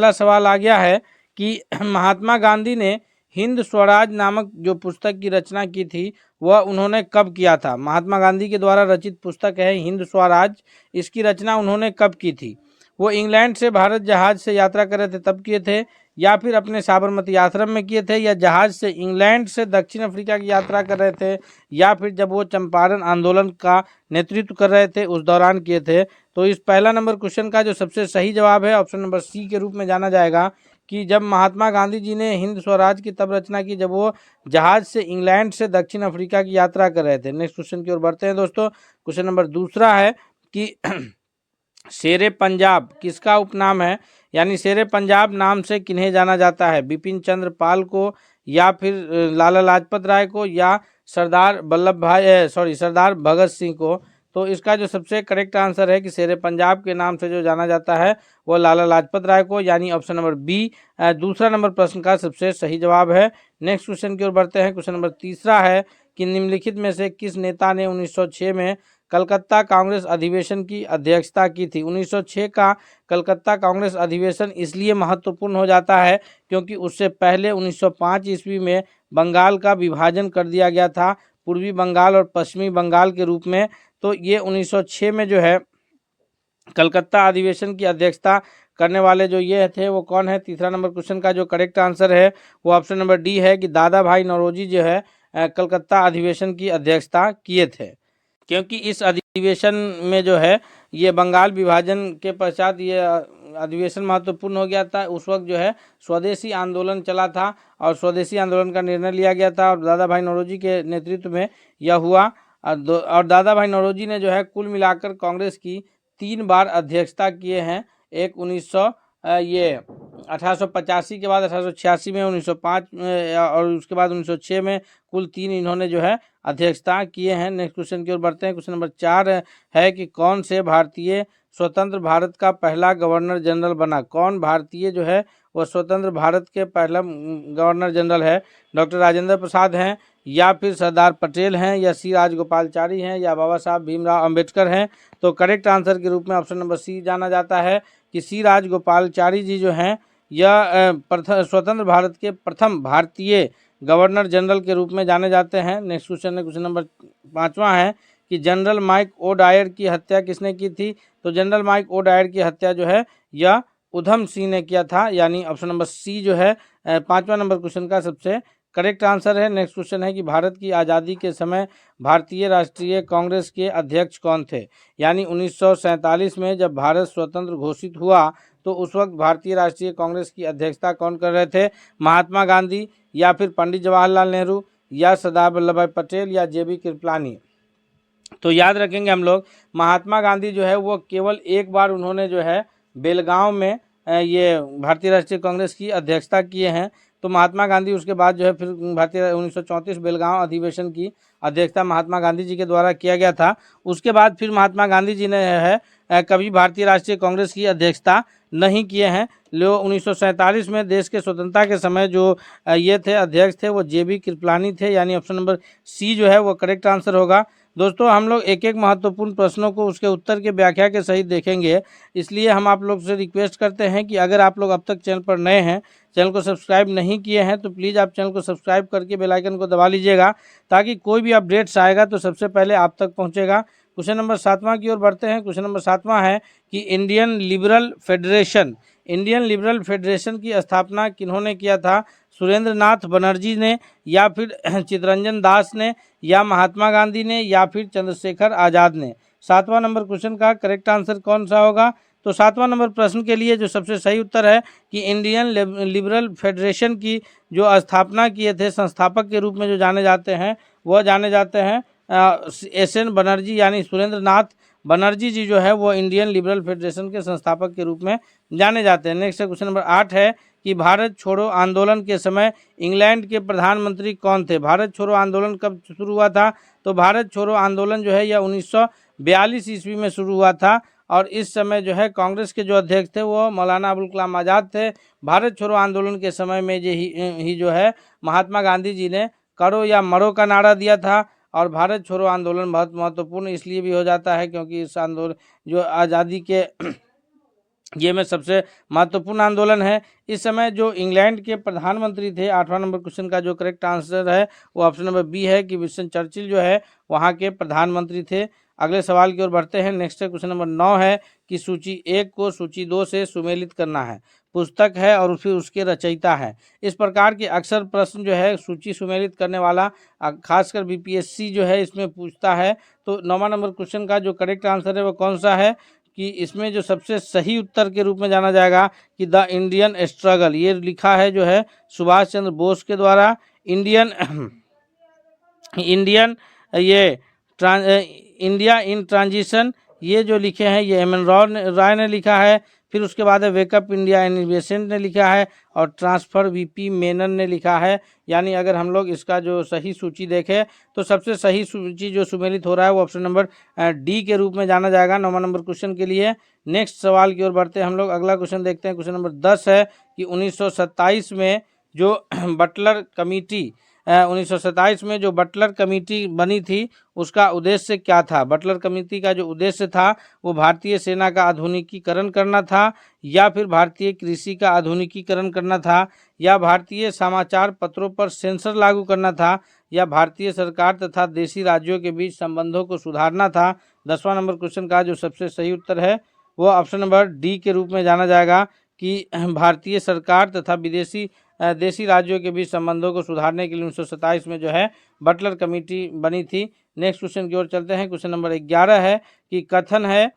पहला सवाल आ गया है कि महात्मा गांधी ने हिंद स्वराज नामक जो पुस्तक की रचना की थी वह उन्होंने कब किया था। महात्मा गांधी के द्वारा रचित पुस्तक है हिंद स्वराज, इसकी रचना उन्होंने कब की थी। वो इंग्लैंड से भारत जहाज से यात्रा कर रहे थे तब किए थे, या फिर अपने साबरमती आश्रम में किए थे, या जहाज से इंग्लैंड से दक्षिण अफ्रीका की यात्रा कर रहे थे, या फिर जब वो चंपारण आंदोलन का नेतृत्व कर रहे थे उस दौरान किए थे। तो इस पहला नंबर क्वेश्चन का जो सबसे सही जवाब है ऑप्शन नंबर सी के रूप में जाना जाएगा कि जब महात्मा गांधी जी ने हिंद स्वराज की तब रचना की जब वो जहाज से इंग्लैंड से दक्षिण अफ्रीका की यात्रा कर रहे थे। नेक्स्ट क्वेश्चन की ओर बढ़ते हैं दोस्तों। क्वेश्चन नंबर दूसरा है कि शेरे पंजाब किसका उपनाम है, यानी शेरे पंजाब नाम से किन्हें जाना जाता है। बिपिन चंद्र पाल को, या फिर लाला लाजपत राय को, या सरदार भगत सिंह को। तो इसका जो सबसे करेक्ट आंसर है कि शेरे पंजाब के नाम से जो जाना जाता है वो लाला लाजपत राय को, यानी ऑप्शन नंबर बी दूसरा नंबर प्रश्न का सबसे सही जवाब है। नेक्स्ट क्वेश्चन की ओर बढ़ते हैं। क्वेश्चन नंबर तीसरा है कि निम्नलिखित में से किस नेता ने 1906 में कलकत्ता कांग्रेस अधिवेशन की अध्यक्षता की थी। 1906 का कलकत्ता कांग्रेस अधिवेशन इसलिए महत्वपूर्ण हो जाता है क्योंकि उससे पहले 1905 ईस्वी में बंगाल का विभाजन कर दिया गया था, पूर्वी बंगाल और पश्चिमी बंगाल के रूप में। तो ये 1906 में जो है कलकत्ता अधिवेशन की अध्यक्षता करने वाले जो ये थे वो कौन है। तीसरा नंबर क्वेश्चन का जो करेक्ट आंसर है वो ऑप्शन नंबर डी है कि दादा भाई नौरोजी जो है कलकत्ता अधिवेशन की अध्यक्षता किए थे, क्योंकि इस अधिवेशन में जो है ये बंगाल विभाजन के पश्चात ये अधिवेशन महत्वपूर्ण हो गया था। उस वक्त जो है स्वदेशी आंदोलन चला था और स्वदेशी आंदोलन का निर्णय लिया गया था और दादा भाई नौरोजी के नेतृत्व में यह हुआ। और दादा भाई नौरोजी ने जो है कुल मिलाकर कांग्रेस की 3 बार अध्यक्षता किए हैं। एक 1885 के बाद 1886 में, 1905 में और उसके बाद 1906 में, कुल 3 इन्होंने जो है अध्यक्षता किए हैं। नेक्स्ट क्वेश्चन की ओर बढ़ते हैं। क्वेश्चन नंबर 4 है कि कौन से भारतीय स्वतंत्र भारत का पहला गवर्नर जनरल बना। कौन भारतीय जो है वह स्वतंत्र भारत के पहला गवर्नर जनरल है। डॉक्टर राजेंद्र प्रसाद हैं, या फिर सरदार पटेल हैं, या सी राजगोपालचारी हैं, या बाबा साहब भीमराव अंबेडकर हैं। तो करेक्ट आंसर के रूप में ऑप्शन नंबर सी जाना जाता है कि सी राजगोपालचारी जी जो हैं यह स्वतंत्र भारत के प्रथम भारतीय गवर्नर जनरल के रूप में जाने जाते हैं। नेक्स्ट क्वेश्चन है, क्वेश्चन नंबर 5वां है कि जनरल माइक ओ डायर की हत्या किसने की थी। तो जनरल माइक ओ डायर की हत्या जो है यह उधम सिंह ने किया था, यानी ऑप्शन नंबर सी जो है 5वां नंबर क्वेश्चन का सबसे करेक्ट आंसर है। नेक्स्ट क्वेश्चन है कि भारत की आज़ादी के समय भारतीय राष्ट्रीय कांग्रेस के अध्यक्ष कौन थे। यानी 1947 में जब भारत स्वतंत्र घोषित हुआ तो उस वक्त भारतीय राष्ट्रीय कांग्रेस की अध्यक्षता कौन कर रहे थे। महात्मा गांधी, या फिर पंडित जवाहरलाल नेहरू, या सरदार वल्लभ भाई पटेल, या जेबी कृपलानी। तो याद रखेंगे हम लोग महात्मा गांधी जो है वो केवल एक बार उन्होंने जो है बेलगांव में ये भारतीय राष्ट्रीय कांग्रेस की अध्यक्षता किए हैं। तो महात्मा गांधी उसके बाद जो है फिर भारतीय 1934 बेलगांव अधिवेशन की अध्यक्षता महात्मा गांधी जी के द्वारा किया गया था। उसके बाद फिर महात्मा गांधी जी ने है कभी भारतीय राष्ट्रीय कांग्रेस की अध्यक्षता नहीं किए हैं। 1947 में देश के स्वतंत्रता के समय जो ये थे अध्यक्ष थे वो जेबी कृपलानी थे, यानी ऑप्शन नंबर सी जो है वो करेक्ट आंसर होगा। दोस्तों हम लोग एक एक महत्वपूर्ण प्रश्नों को उसके उत्तर के व्याख्या के सहित देखेंगे, इसलिए हम आप लोग से रिक्वेस्ट करते हैं कि अगर आप लोग अब तक चैनल पर नए हैं, चैनल को सब्सक्राइब नहीं किए हैं, तो प्लीज़ आप चैनल को सब्सक्राइब करके बेल आइकन को दबा लीजिएगा ताकि कोई भी अपडेट्स आएगा तो सबसे पहले आप तक पहुंचेगा। क्वेश्चन नंबर 7वां की ओर बढ़ते हैं। क्वेश्चन नंबर 7वां है कि इंडियन लिबरल फेडरेशन की स्थापना किन्होंने किया था। सुरेंद्र नाथ बनर्जी ने, या फिर चितरंजन दास ने, या महात्मा गांधी ने, या फिर चंद्रशेखर आज़ाद ने। 7वां नंबर क्वेश्चन का करेक्ट आंसर कौन सा होगा। तो 7वां नंबर प्रश्न के लिए जो सबसे सही उत्तर है कि इंडियन लिबरल फेडरेशन की जो स्थापना किए थे, संस्थापक के रूप में जो जाने जाते हैं वह जाने जाते हैं SN बनर्जी, यानी सुरेंद्र नाथ बनर्जी जी जो है वो इंडियन लिबरल फेडरेशन के संस्थापक के रूप में जाने जाते हैं। नेक्स्ट क्वेश्चन नंबर 8 है कि भारत छोड़ो आंदोलन के समय इंग्लैंड के प्रधानमंत्री कौन थे। भारत छोड़ो आंदोलन कब शुरू हुआ था। तो भारत छोड़ो आंदोलन जो है यह 1942 ईस्वी में शुरू हुआ था और इस समय जो है कांग्रेस के जो अध्यक्ष थे वो मौलाना अबुल कलाम आज़ाद थे। भारत छोड़ो आंदोलन के समय में ही जो है महात्मा गांधी जी ने करो या मरो का नारा दिया था। और भारत छोड़ो आंदोलन बहुत महत्वपूर्ण इसलिए भी हो जाता है क्योंकि इस आंदोलन जो आज़ादी के ये में सबसे महत्वपूर्ण आंदोलन है। इस समय जो इंग्लैंड के प्रधानमंत्री थे, 8वां नंबर क्वेश्चन का जो करेक्ट आंसर है वो ऑप्शन नंबर बी है कि विंस्टन चर्चिल जो है वहाँ के प्रधानमंत्री थे। अगले सवाल की ओर बढ़ते हैं। नेक्स्ट क्वेश्चन नंबर 9 है कि सूची 1 को सूची 2 से सुमेलित करना है। पुस्तक है और फिर उसके रचयिता है। इस प्रकार के अक्सर प्रश्न जो है सूची सुमेलित करने वाला खासकर बीपीएससी जो है इसमें पूछता है। तो 9वां नंबर क्वेश्चन का जो करेक्ट आंसर है वो कौन सा है कि इसमें जो सबसे सही उत्तर के रूप में जाना जाएगा कि द इंडियन स्ट्रगल, ये लिखा है जो है सुभाष चंद्र बोस के द्वारा। इंडियन इंडियन ये इंडिया इन ट्रांजिशन, ये जो लिखे हैं ये एम एन राय ने लिखा है। फिर उसके बाद है वेकअप इंडिया इन्वेस्टमेंट ने लिखा है और ट्रांसफर वीपी मेनन ने लिखा है। यानी अगर हम लोग इसका जो सही सूची देखें तो सबसे सही सूची जो सुमेलित हो रहा है वो ऑप्शन नंबर डी के रूप में जाना जाएगा 9वां नंबर क्वेश्चन के लिए। नेक्स्ट सवाल की ओर बढ़ते हैं हम लोग। अगला क्वेश्चन देखते हैं। क्वेश्चन नंबर 10 है कि 1927 में जो बटलर कमेटी 1927 में जो बटलर कमेटी बनी थी उसका उद्देश्य क्या था। बटलर कमेटी का जो उद्देश्य था वो भारतीय सेना का आधुनिकीकरण करना था, या फिर भारतीय कृषि का आधुनिकीकरण करना था, या भारतीय समाचार पत्रों पर सेंसर लागू करना था, या भारतीय सरकार तथा देशी राज्यों के बीच संबंधों को सुधारना था। 10वां नंबर क्वेश्चन का जो सबसे सही उत्तर है वो ऑप्शन नंबर डी के रूप में जाना जाएगा कि भारतीय सरकार तथा देशी राज्यों के बीच संबंधों को सुधारने के लिए 1927 में जो है बटलर कमेटी बनी थी। नेक्स्ट क्वेश्चन की ओर चलते हैं। क्वेश्चन नंबर 11 है कि कथन है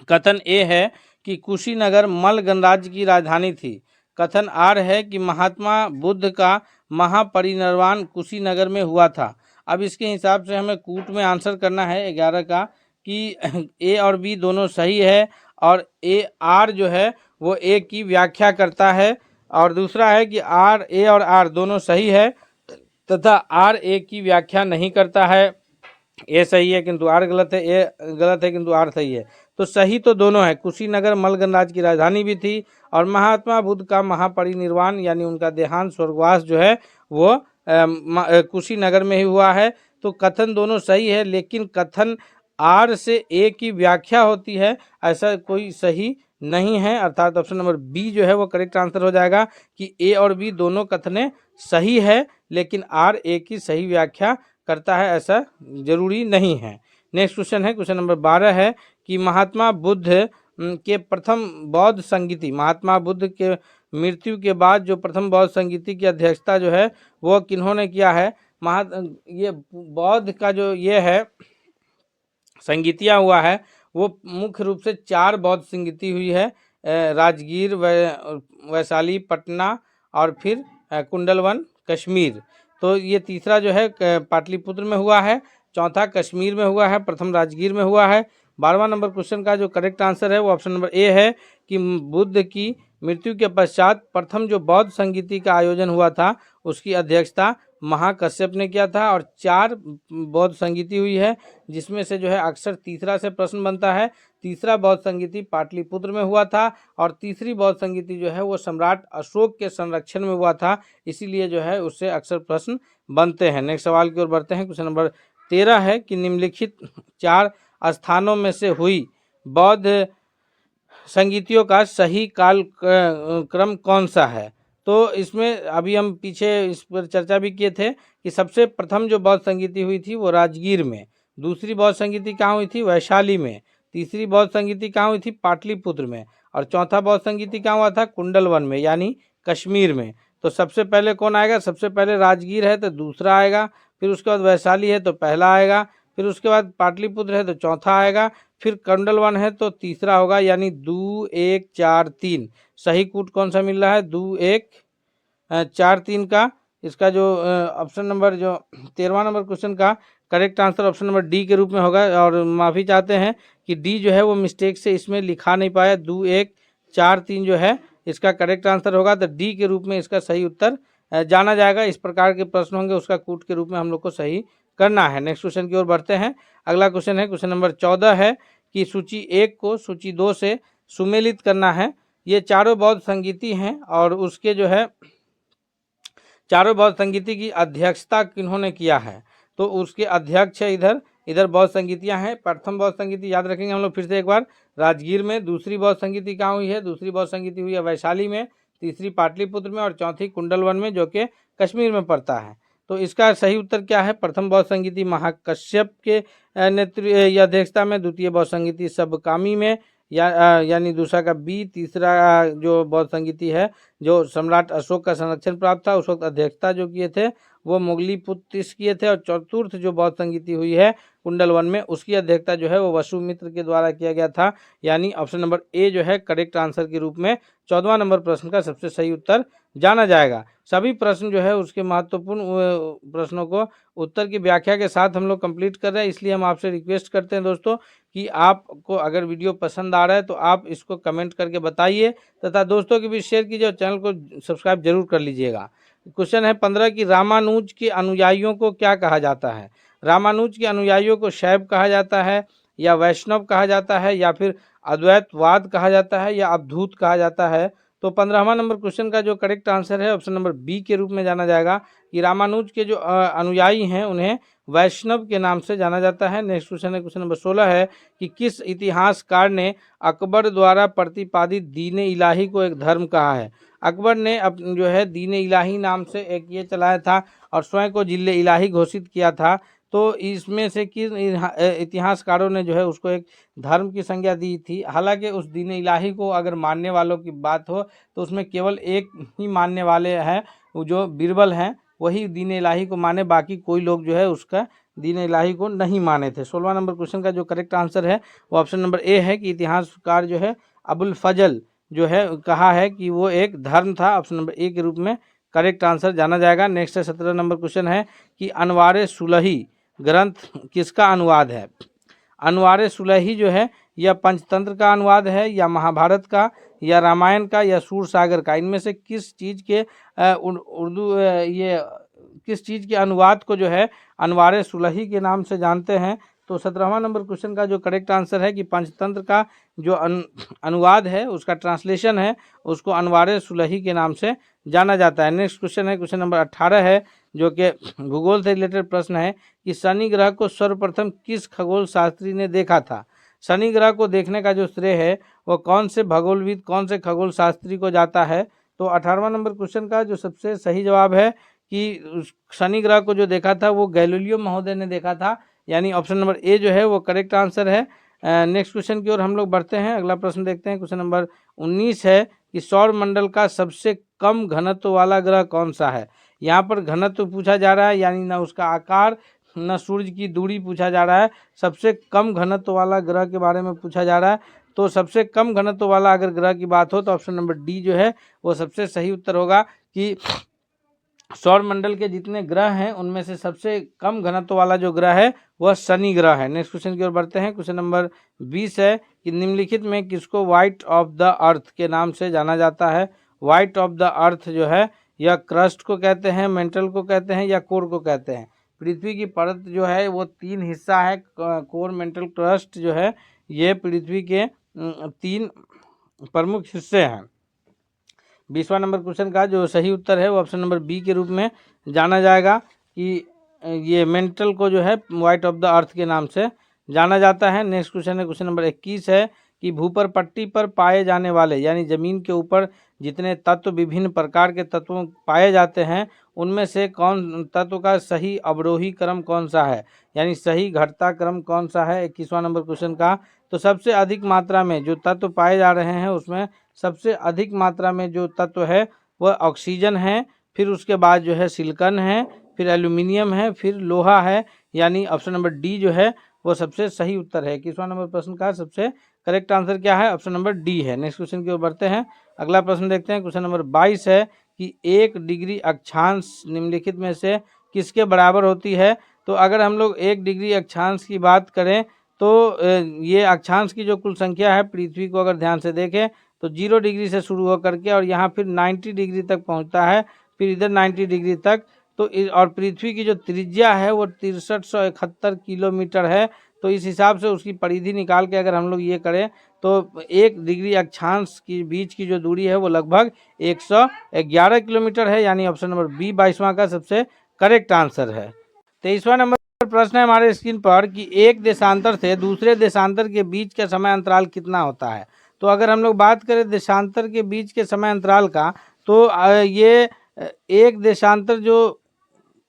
कथन ए है कि कुशीनगर मल गणराज्य की राजधानी थी। कथन आर है कि महात्मा बुद्ध का महापरिनिर्वाण कुशीनगर में हुआ था। अब इसके हिसाब से हमें कूट में आंसर करना है 11 का कि ए और बी दोनों सही है और ए आर जो है वो ए की व्याख्या करता है, और दूसरा है कि आर ए और आर दोनों सही है तथा आर ए की व्याख्या नहीं करता है। ए सही है किंतु आर गलत है, ए गलत है किंतु आर सही है। तो सही तो दोनों है। कुशीनगर मल गणराज्य की राजधानी भी थी और महात्मा बुद्ध का महापरिनिर्वाण यानी उनका देहांत स्वर्गवास जो है वो कुशीनगर में ही हुआ है। तो कथन दोनों सही है, लेकिन कथन आर से ए की व्याख्या होती है ऐसा कोई सही नहीं है, अर्थात ऑप्शन नंबर बी जो है वो करेक्ट आंसर हो जाएगा कि ए और बी दोनों कथने सही है, लेकिन आर ए की सही व्याख्या करता है ऐसा जरूरी नहीं है। नेक्स्ट क्वेश्चन है। क्वेश्चन नंबर 12 है कि महात्मा बुद्ध के प्रथम बौद्ध संगीति, महात्मा बुद्ध के मृत्यु के बाद जो प्रथम बौद्ध संगीति की अध्यक्षता जो है वो किन्होंने किया है। ये बौद्ध का जो ये है संगीतियाँ हुआ है वो मुख्य रूप से 4 बौद्ध संगीति हुई है, राजगीर, वैशाली, पटना और फिर कुंडलवन कश्मीर। तो ये तीसरा जो है पाटलिपुत्र में हुआ है, चौथा कश्मीर में हुआ है, प्रथम राजगीर में हुआ है। 12वां नंबर क्वेश्चन का जो करेक्ट आंसर है वो ऑप्शन नंबर ए है कि बुद्ध की मृत्यु के पश्चात प्रथम जो बौद्ध संगीति का आयोजन हुआ था उसकी अध्यक्षता महाकश्यप ने किया था और 4 बौद्ध संगीति हुई है, जिसमें से जो है अक्सर तीसरा से प्रश्न बनता है। तीसरा बौद्ध संगीति पाटलिपुत्र में हुआ था और तीसरी बौद्ध संगीति जो है वो सम्राट अशोक के संरक्षण में हुआ था, इसीलिए जो है उससे अक्सर प्रश्न बनते हैं। नेक्स्ट सवाल की ओर बढ़ते हैं। क्वेश्चन नंबर 13 है कि निम्नलिखित 4 स्थानों में से हुई बौद्ध संगीतियों का सही काल क्रम कौन सा है। तो इसमें अभी हम पीछे इस पर चर्चा भी किए थे कि सबसे प्रथम जो बौद्ध संगीति हुई थी वो राजगीर में, दूसरी बौद्ध संगीति कहाँ हुई थी, वैशाली में, तीसरी बौद्ध संगीति कहाँ हुई थी, पाटलिपुत्र में, और चौथा बौद्ध संगीति कहाँ हुआ था, कुंडलवन में यानी कश्मीर में। तो सबसे पहले कौन आएगा, सबसे पहले राजगीर है तो दूसरा आएगा, फिर उसके बाद वैशाली है तो पहला आएगा, फिर उसके बाद पाटलिपुत्र है तो चौथा आएगा, फिर कुंडलवन है तो तीसरा होगा, यानी 2 1 4 3। सही कूट कौन सा मिल रहा है, 2 1 4 3 का। इसका जो ऑप्शन नंबर जो 13वां नंबर क्वेश्चन का correct answer option number D के रूप में होगा, और माफ़ी चाहते हैं कि डी जो है वो मिस्टेक से इसमें लिखा नहीं पाया, 2 1 4 3 जो है इसका करेक्ट आंसर होगा, तो डी के रूप में इसका सही उत्तर जाना जाएगा। इस प्रकार के प्रश्न होंगे उसका कूट के रूप में हम लोग को सही करना है। नेक्स्ट क्वेश्चन की ओर बढ़ते हैं। अगला क्वेश्चन है क्वेश्चन नंबर 14 है कि सूची 1 को सूची 2 से सुमेलित करना है। ये चारों बौद्ध संगीति हैं और उसके जो है चारों बौद्ध संगीति की अध्यक्षता किन्होंने किया है, तो उसके अध्यक्ष है इधर इधर बौद्ध संगीतियाँ हैं। प्रथम बौद्ध संगीति याद रखेंगे हम लोग फिर से एक बार, राजगीर में। दूसरी बौद्ध संगीति कहाँ हुई है? दूसरी बौद्ध संगीति हुई है वैशाली में। तीसरी पाटलिपुत्र में और चौथी कुंडलवन में, जो कि कश्मीर में पड़ता है। तो इसका सही उत्तर क्या है? प्रथम बौद्ध संगीति महाकश्यप के नेतृत्व या अध्यक्षता में। द्वितीय बौद्ध संगीति सबकामी में, यानी दूसरा का बी। तीसरा जो बौद्ध संगीति है जो सम्राट अशोक का संरक्षण प्राप्त था, उस वक्त अध्यक्षता जो किए थे वो मुगली पुत्तिस किए थे। और चतुर्थ जो बौद्ध संगीति हुई है कुंडलवन में, उसकी अध्यक्षता जो है वो वसुमित्र के द्वारा किया गया था। यानी ऑप्शन नंबर ए जो है करेक्ट आंसर के रूप में 14वां नंबर प्रश्न का सबसे सही उत्तर जाना जाएगा। सभी प्रश्न जो है उसके महत्वपूर्ण प्रश्नों को उत्तर की व्याख्या के साथ हम लोग कंप्लीट कर रहे हैं। इसलिए हम आपसे रिक्वेस्ट करते हैं दोस्तों कि आपको अगर वीडियो पसंद आ रहा है तो आप इसको कमेंट करके बताइए तथा दोस्तों के बीच शेयर कीजिए और चैनल को सब्सक्राइब जरूर कर लीजिएगा। क्वेश्चन है 15 कि रामानुज के अनुयायियों को क्या कहा जाता है? रामानुज के अनुयायियों को शैव कहा जाता है, या वैष्णव कहा जाता है, या फिर अद्वैतवाद कहा जाता है, या अवधूत कहा जाता है? तो 15वां नंबर क्वेश्चन का जो करेक्ट आंसर है ऑप्शन नंबर बी के रूप में जाना जाएगा कि रामानुज के जो अनुयायी हैं उन्हें वैष्णव के नाम से जाना जाता है। नेक्स्ट क्वेश्चन है क्वेश्चन नंबर 16 है कि किस इतिहासकार ने अकबर द्वारा प्रतिपादित दीन इलाही को एक धर्म कहा है? अकबर ने जो है दीन इलाही नाम से एक ये चलाया था और स्वयं को जिले इलाही घोषित किया था। तो इसमें से किस इतिहासकारों ने जो है उसको एक धर्म की संज्ञा दी थी? हालांकि उस दीन इलाही को अगर मानने वालों की बात हो तो उसमें केवल एक ही मानने वाले हैं, जो बीरबल हैं, वही दीन इलाही को माने, बाकी कोई लोग जो है उसका दीन इलाही को नहीं माने थे। 16वां नंबर क्वेश्चन का जो करेक्ट आंसर है वो ऑप्शन नंबर ए है कि इतिहासकार जो है अबुल फजल जो है कहा है कि वो एक धर्म था। ऑप्शन नंबर ए के रूप में करेक्ट आंसर जाना जाएगा। नेक्स्ट है 17 नंबर क्वेश्चन है कि अनवारे सुलही ग्रंथ किसका अनुवाद है? अनवारे सुलही जो है यह पंचतंत्र का अनुवाद है, या महाभारत का, या रामायण का, या सूरसागर का? इनमें से किस चीज़ के उर्दू ये किस चीज़ के अनुवाद को जो है अनवारे सुलही के नाम से जानते हैं? तो 17वां नंबर क्वेश्चन का जो करेक्ट आंसर है कि पंचतंत्र का जो अनुवाद है, उसका ट्रांसलेशन है, उसको अनवारे सुलही के नाम से जाना जाता है। नेक्स्ट क्वेश्चन है क्वेश्चन नंबर 18 है, जो कि भूगोल से रिलेटेड प्रश्न है कि शनि ग्रह को सर्वप्रथम किस खगोल शास्त्री ने देखा था? शनि ग्रह को देखने का जो श्रेय है वो कौन से भूगोलविद, कौन से खगोल शास्त्री को जाता है? तो 18वां नंबर क्वेश्चन का जो सबसे सही जवाब है कि शनि ग्रह को जो देखा था वो गैलीलियो महोदय ने देखा था। यानी ऑप्शन नंबर ए जो है वो करेक्ट आंसर है। नेक्स्ट क्वेश्चन की ओर हम लोग बढ़ते हैं। अगला प्रश्न देखते हैं। क्वेश्चन नंबर 19 है कि सौर मंडल का सबसे कम घनत्व वाला ग्रह कौन सा है? यहाँ पर घनत्व पूछा जा रहा है, यानी ना उसका आकार न सूर्य की दूरी पूछा जा रहा है, सबसे कम घनत्व वाला ग्रह के बारे में पूछा जा रहा है। तो सबसे कम घनत्व वाला अगर ग्रह की बात हो तो ऑप्शन नंबर डी जो है वो सबसे सही उत्तर होगा कि सौर मंडल के जितने ग्रह हैं उनमें से सबसे कम घनत्व वाला जो ग्रह है वह शनि ग्रह है। नेक्स्ट क्वेश्चन की ओर बढ़ते हैं। क्वेश्चन नंबर 20 है कि निम्नलिखित में किसको व्हाइट ऑफ द अर्थ के नाम से जाना जाता है? व्हाइट ऑफ द अर्थ जो है या क्रस्ट को कहते हैं, मेंटल को कहते हैं, या कोर को कहते हैं? पृथ्वी की परत जो है वो 3 हिस्सा है, कोर, मेंटल, क्रस्ट जो है ये पृथ्वी के 3 प्रमुख हिस्से हैं। 20वां नंबर क्वेश्चन का जो सही उत्तर है वो ऑप्शन नंबर बी के रूप में जाना जाएगा कि ये मेंटल को जो है व्हाइट ऑफ द अर्थ के नाम से जाना जाता है। नेक्स्ट क्वेश्चन है क्वेश्चन नंबर 21 है कि भूपर पट्टी पर पाए जाने वाले, यानी जमीन के ऊपर जितने तत्व, विभिन्न प्रकार के तत्वों पाए जाते हैं, उनमें से कौन तत्व का सही अवरोही क्रम कौन सा है? यानी सही घटता क्रम कौन सा है? 21वां नंबर क्वेश्चन का तो सबसे अधिक मात्रा में जो तत्व पाए जा रहे हैं उसमें सबसे अधिक मात्रा में जो तत्व है वह ऑक्सीजन है, फिर उसके बाद जो है सिलिकॉन है, फिर एल्यूमिनियम है, फिर लोहा है। यानी ऑप्शन नंबर डी जो है वो सबसे सही उत्तर है। 21वां नंबर प्रश्न का सबसे करेक्ट आंसर क्या है? ऑप्शन नंबर डी है। नेक्स्ट क्वेश्चन की ओर बढ़ते हैं। अगला प्रश्न देखते हैं। क्वेश्चन नंबर 22 है कि 1 डिग्री अक्षांश निम्नलिखित में से किसके बराबर होती है? तो अगर हम लोग 1 डिग्री अक्षांश की बात करें तो ये अक्षांश की जो कुल संख्या है पृथ्वी को अगर ध्यान से देखें तो 0 डिग्री से शुरू होकर के और यहाँ फिर 90 डिग्री तक पहुँचता है, फिर इधर 90 डिग्री तक। तो और पृथ्वी की जो त्रिज्या है वो 6371 किलोमीटर है। तो इस हिसाब से उसकी परिधि निकाल के अगर हम लोग ये करें तो 1 डिग्री अक्षांश की बीच की जो दूरी है वो लगभग 111 किलोमीटर है। यानी ऑप्शन नंबर बी 22वां का सबसे करेक्ट आंसर है। 23वां नंबर प्रश्न है हमारे स्क्रीन पर कि एक देशांतर से दूसरे देशांतर के बीच का समय अंतराल कितना होता है। तो अगर हम लोग बात करें देशांतर के बीच के समय अंतराल का, तो ये एक देशांतर जो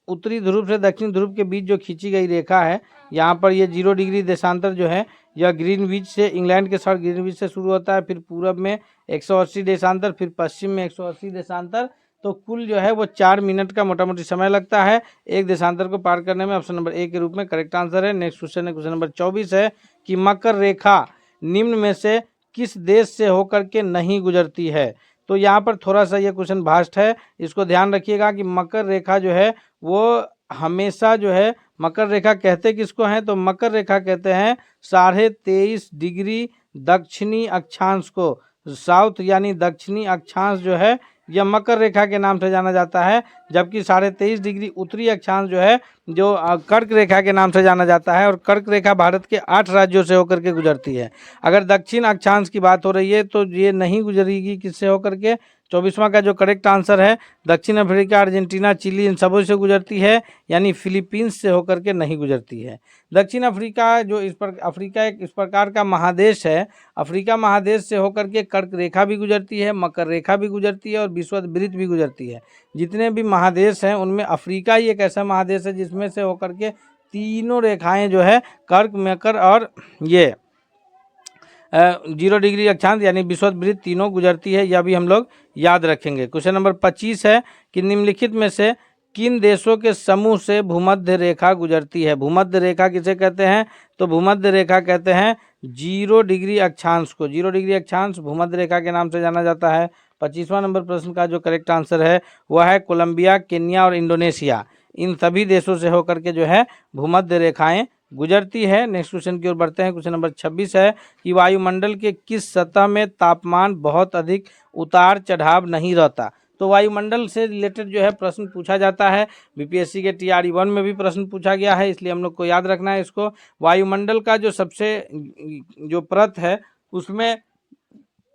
उत्तरी ध्रुव से दक्षिण ध्रुव के बीच जो खींची गई रेखा है, यहाँ पर ये 0 डिग्री देशांतर जो है यह ग्रीनविच से, इंग्लैंड के शहर ग्रीनविच से शुरू होता है, फिर पूरब में 180 देशांतर, फिर पश्चिम में 180 देशांतर। तो कुल जो है वो 4 मिनट का मोटा मोटी समय लगता है एक देशांतर को पार करने में। ऑप्शन नंबर ए के रूप में करेक्ट आंसर है। नेक्स्ट क्वेश्चन है, क्वेश्चन नंबर 24 है कि मकर रेखा निम्न में से किस देश से होकर के नहीं गुजरती है। तो यहाँ पर थोड़ा सा ये क्वेश्चन भास्ट है, इसको ध्यान रखिएगा कि मकर रेखा जो है वो हमेशा जो है, मकर रेखा कहते किसको हैं, तो मकर रेखा कहते हैं 23.5 डिग्री दक्षिणी अक्षांश को। साउथ यानी दक्षिणी अक्षांश जो है यह मकर रेखा के नाम से जाना जाता है, जबकि 23.5 डिग्री उत्तरी अक्षांश जो है जो कर्क रेखा के नाम से जाना जाता है। और कर्क रेखा भारत के 8 राज्यों से होकर के गुजरती है। अगर दक्षिण अक्षांश की बात हो रही है तो ये नहीं गुजरेगी किससे होकर के। 24वां का जो करेक्ट आंसर है दक्षिण अफ्रीका, अर्जेंटीना, चिली इन सबों से गुजरती है, यानी फिलीपींस से होकर के नहीं गुजरती है। दक्षिण अफ्रीका जो अफ्रीका एक इस प्रकार का महादेश है, अफ्रीका महादेश से होकर के कर्क रेखा भी गुजरती है, मकर रेखा भी गुजरती है और विषुववृत्त भी गुजरती है। जितने भी महादेश हैं उनमें अफ्रीका ही एक ऐसा महादेश है जिसमें से होकर के तीनों रेखाएं जो है कर्क, मकर और ये 0 डिग्री अक्षांश यानी विषुववृत्त तीनों गुजरती है। यह भी हम लोग याद रखेंगे। क्वेश्चन नंबर 25 है कि निम्नलिखित में से किन देशों के समूह से भूमध्य रेखा गुजरती है। भूमध्य रेखा किसे कहते हैं, तो भूमध्य रेखा कहते हैं 0 डिग्री अक्षांश को। 0 डिग्री अक्षांश भूमध्य रेखा के नाम से जाना जाता है। 25वां नंबर प्रश्न का जो करेक्ट आंसर है वह है कोलंबिया, केन्या और इंडोनेशिया। इन सभी देशों से होकर के जो है भूमध्य रेखाएं गुजरती है। नेक्स्ट क्वेश्चन की ओर बढ़ते हैं। क्वेश्चन नंबर 26 है कि वायुमंडल के किस सतह में तापमान बहुत अधिक उतार चढ़ाव नहीं रहता। तो वायुमंडल से रिलेटेड जो है प्रश्न पूछा जाता है, बीपीएससी के TRE 1 में भी प्रश्न पूछा गया है, इसलिए हम लोग को याद रखना है इसको। वायुमंडल का जो सबसे जो परत है उसमें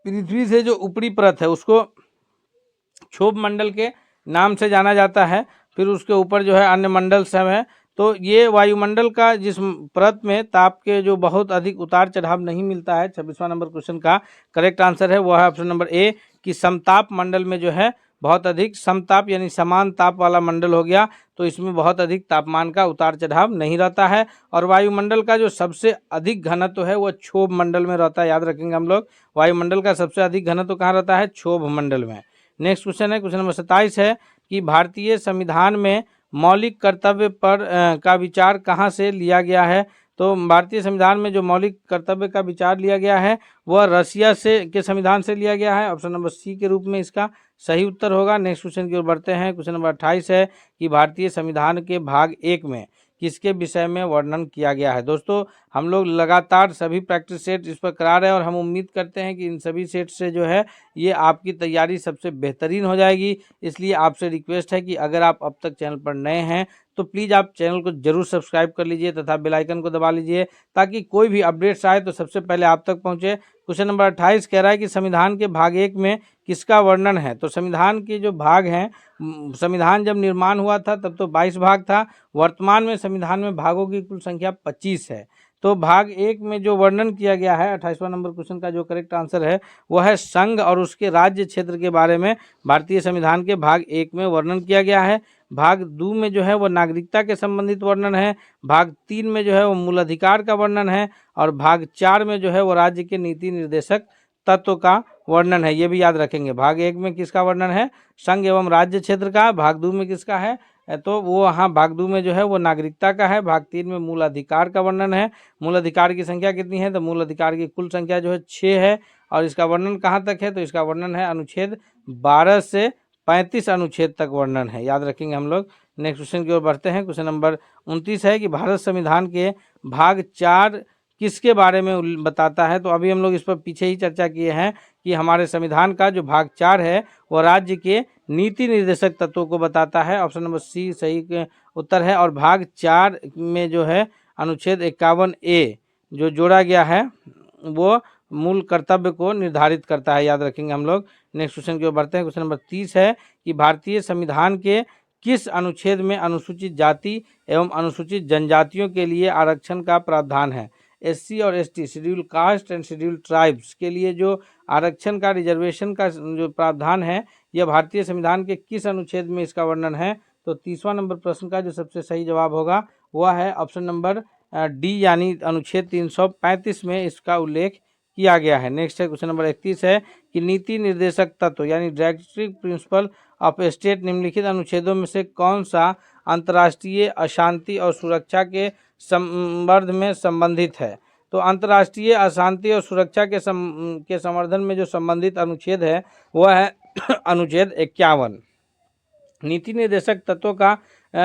पृथ्वी से जो ऊपरी परत है उसको क्षोभ मंडल के नाम से जाना जाता है। फिर उसके ऊपर जो है अन्य मंडल सब है। तो ये वायुमंडल का जिस परत में ताप के जो बहुत अधिक उतार चढ़ाव नहीं मिलता है, 26वां नंबर क्वेश्चन का करेक्ट आंसर है वो है ऑप्शन नंबर ए कि समताप मंडल में जो है बहुत अधिक, समताप यानी समान ताप वाला मंडल हो गया, तो इसमें बहुत अधिक तापमान का उतार चढ़ाव नहीं रहता है। और वायुमंडल का जो सबसे अधिक घनत्व है वह क्षोभ मंडल में रहता है। याद रखेंगे हम लोग, वायुमंडल का सबसे अधिक घनत्व कहाँ रहता है, क्षोभ मंडल में। नेक्स्ट क्वेश्चन है, क्वेश्चन नंबर 27 है कि भारतीय संविधान में मौलिक कर्तव्य पर का विचार कहाँ से लिया गया है। तो भारतीय संविधान में जो मौलिक कर्तव्य का विचार लिया गया है वह रसिया से के संविधान से लिया गया है। ऑप्शन नंबर सी के रूप में इसका सही उत्तर होगा। नेक्स्ट क्वेश्चन की ओर बढ़ते हैं। क्वेश्चन नंबर 28 है कि भारतीय संविधान के भाग 1 में किसके विषय में वर्णन किया गया है। दोस्तों हम लोग लगातार सभी प्रैक्टिस सेट इस पर करा रहे हैं और हम उम्मीद करते हैं कि इन सभी सेट से जो है ये आपकी तैयारी सबसे बेहतरीन हो जाएगी। इसलिए आपसे रिक्वेस्ट है कि अगर आप अब तक चैनल पर नए हैं तो प्लीज़ आप चैनल को जरूर सब्सक्राइब कर लीजिए तथा बेल आइकन को दबा लीजिए ताकि कोई भी अपडेट्स आए तो सबसे पहले आप तक पहुंचे। क्वेश्चन नंबर 28 कह रहा है कि संविधान के भाग 1 में किसका वर्णन है। तो संविधान के जो भाग हैं, संविधान जब निर्माण हुआ था तब तो 22 भाग था, वर्तमान में संविधान में भागों की कुल संख्या 25 है। तो भाग 1 में जो वर्णन किया गया है, 28वां नंबर क्वेश्चन का जो करेक्ट आंसर है वह है संघ और उसके राज्य क्षेत्र के बारे में भारतीय संविधान के भाग 1 में वर्णन किया गया है। भाग 2 में जो है वो नागरिकता के संबंधित वर्णन है। भाग 3 में जो है वो मूल अधिकार का वर्णन है और भाग 4 में जो है वो राज्य के नीति निर्देशक तत्व का वर्णन है। ये भी याद रखेंगे। भाग 1 में किसका वर्णन है, संघ एवं राज्य क्षेत्र का। भाग 2 में किसका है, तो वो हाँ भाग 2 में जो है वो नागरिकता का है। भाग 3 में मूल अधिकार का वर्णन है। मूल अधिकार की संख्या कितनी है, तो मूल अधिकार की कुल संख्या जो है 6 है। और इसका वर्णन कहाँ तक है, तो इसका वर्णन है अनुच्छेद 12 से 35 अनुच्छेद तक वर्णन है। याद रखेंगे हम लोग। नेक्स्ट क्वेश्चन की ओर बढ़ते हैं। क्वेश्चन नंबर 29 है कि भारत संविधान के भाग 4 किसके बारे में बताता है। तो अभी हम लोग इस पर पीछे ही चर्चा किए हैं कि हमारे संविधान का जो भाग 4 है वह राज्य के नीति निर्देशक तत्वों को बताता है। ऑप्शन नंबर सी सही उत्तर है। और भाग 4 में जो है अनुच्छेद 51A जो जोड़ा गया है वो मूल कर्तव्य को निर्धारित करता है। याद रखेंगे हम लोग। नेक्स्ट क्वेश्चन की ओर बढ़ते हैं। क्वेश्चन नंबर 30 है कि भारतीय संविधान के किस अनुच्छेद में अनुसूचित जाति एवं अनुसूचित जनजातियों के लिए आरक्षण का प्रावधान है? एससी और ST, schedule caste and schedule tribes के लिए जो आरक्षण का, रिजर्वेशन का जो प्रावधान है, यह भारतीय संविधान के किस अनुच्छेद में इसका वर्णन है? तो 30वां नंबर प्रश्न का जो सबसे सही जवाब होगा वह है ऑप्शन नंबर डी, यानी अनुच्छेद 335 में इसका उल्लेख किया गया है। नेक्स्ट है क्वेश्चन नंबर 31 है कि नीति निर्देशक तत्व यानी डायरेक्टिव प्रिंसिपल ऑफ स्टेट निम्नलिखित अनुच्छेदों में से कौन सा अंतर्राष्ट्रीय अशांति और सुरक्षा के संवर्धन में संबंधित है? तो अंतर्राष्ट्रीय अशांति और सुरक्षा के संवर्धन में जो संबंधित अनुच्छेद है वह है अनुच्छेद 51। नीति निर्देशक तत्वों का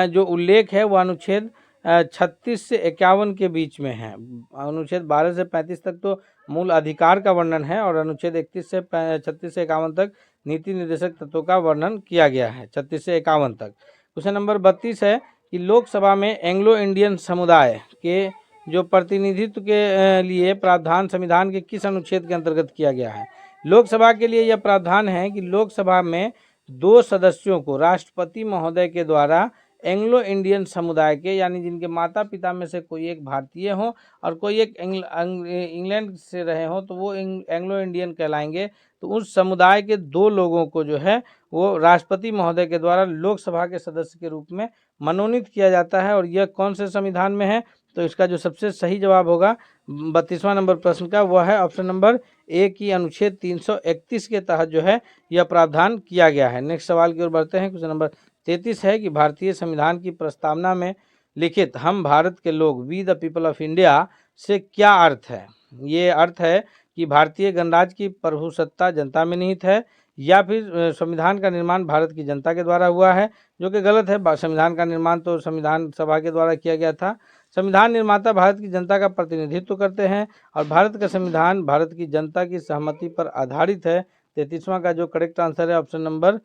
जो उल्लेख है वह अनुच्छेद 36 से 51 के बीच में है। अनुच्छेद 12 से 35 तक तो मूल अधिकार का वर्णन है और अनुच्छेद 36 से 51 तक नीति निर्देशक तत्वों का वर्णन किया गया है, 36 से 51 तक। क्वेश्चन नंबर 32 है कि लोकसभा में एंग्लो इंडियन समुदाय के जो प्रतिनिधित्व के लिए प्रावधान संविधान के किस अनुच्छेद के अंतर्गत किया गया है? लोकसभा के लिए यह प्रावधान है कि लोकसभा में 2 सदस्यों को राष्ट्रपति महोदय के द्वारा एंग्लो इंडियन समुदाय के, यानी जिनके माता पिता में से कोई एक भारतीय हो और कोई एक इंग्लैंड से रहे हो तो वो एंग्लो इंडियन कहलाएंगे। तो उस समुदाय के 2 लोगों को जो है वो राष्ट्रपति महोदय के द्वारा लोकसभा के सदस्य के रूप में मनोनीत किया जाता है। और यह कौन से संविधान में है? तो इसका जो सबसे सही जवाब होगा 32वां नंबर प्रश्न का वह है ऑप्शन नंबर ए की अनुच्छेद 331 के तहत जो है यह प्रावधान किया गया है। नेक्स्ट सवाल की ओर बढ़ते हैं। क्वेश्चन नंबर 33 है कि भारतीय संविधान की प्रस्तावना में लिखित हम भारत के लोग we the people of India से क्या अर्थ है? ये अर्थ है कि भारतीय गणराज्य की प्रभुसत्ता जनता में निहित है या फिर संविधान का निर्माण भारत की जनता के द्वारा हुआ है, जो कि गलत है। संविधान का निर्माण तो संविधान सभा के द्वारा किया गया था। संविधान निर्माता भारत की जनता का प्रतिनिधित्व करते हैं और भारत का संविधान भारत की जनता की सहमति पर आधारित है। 33वां का जो करेक्ट आंसर है ऑप्शन नंबर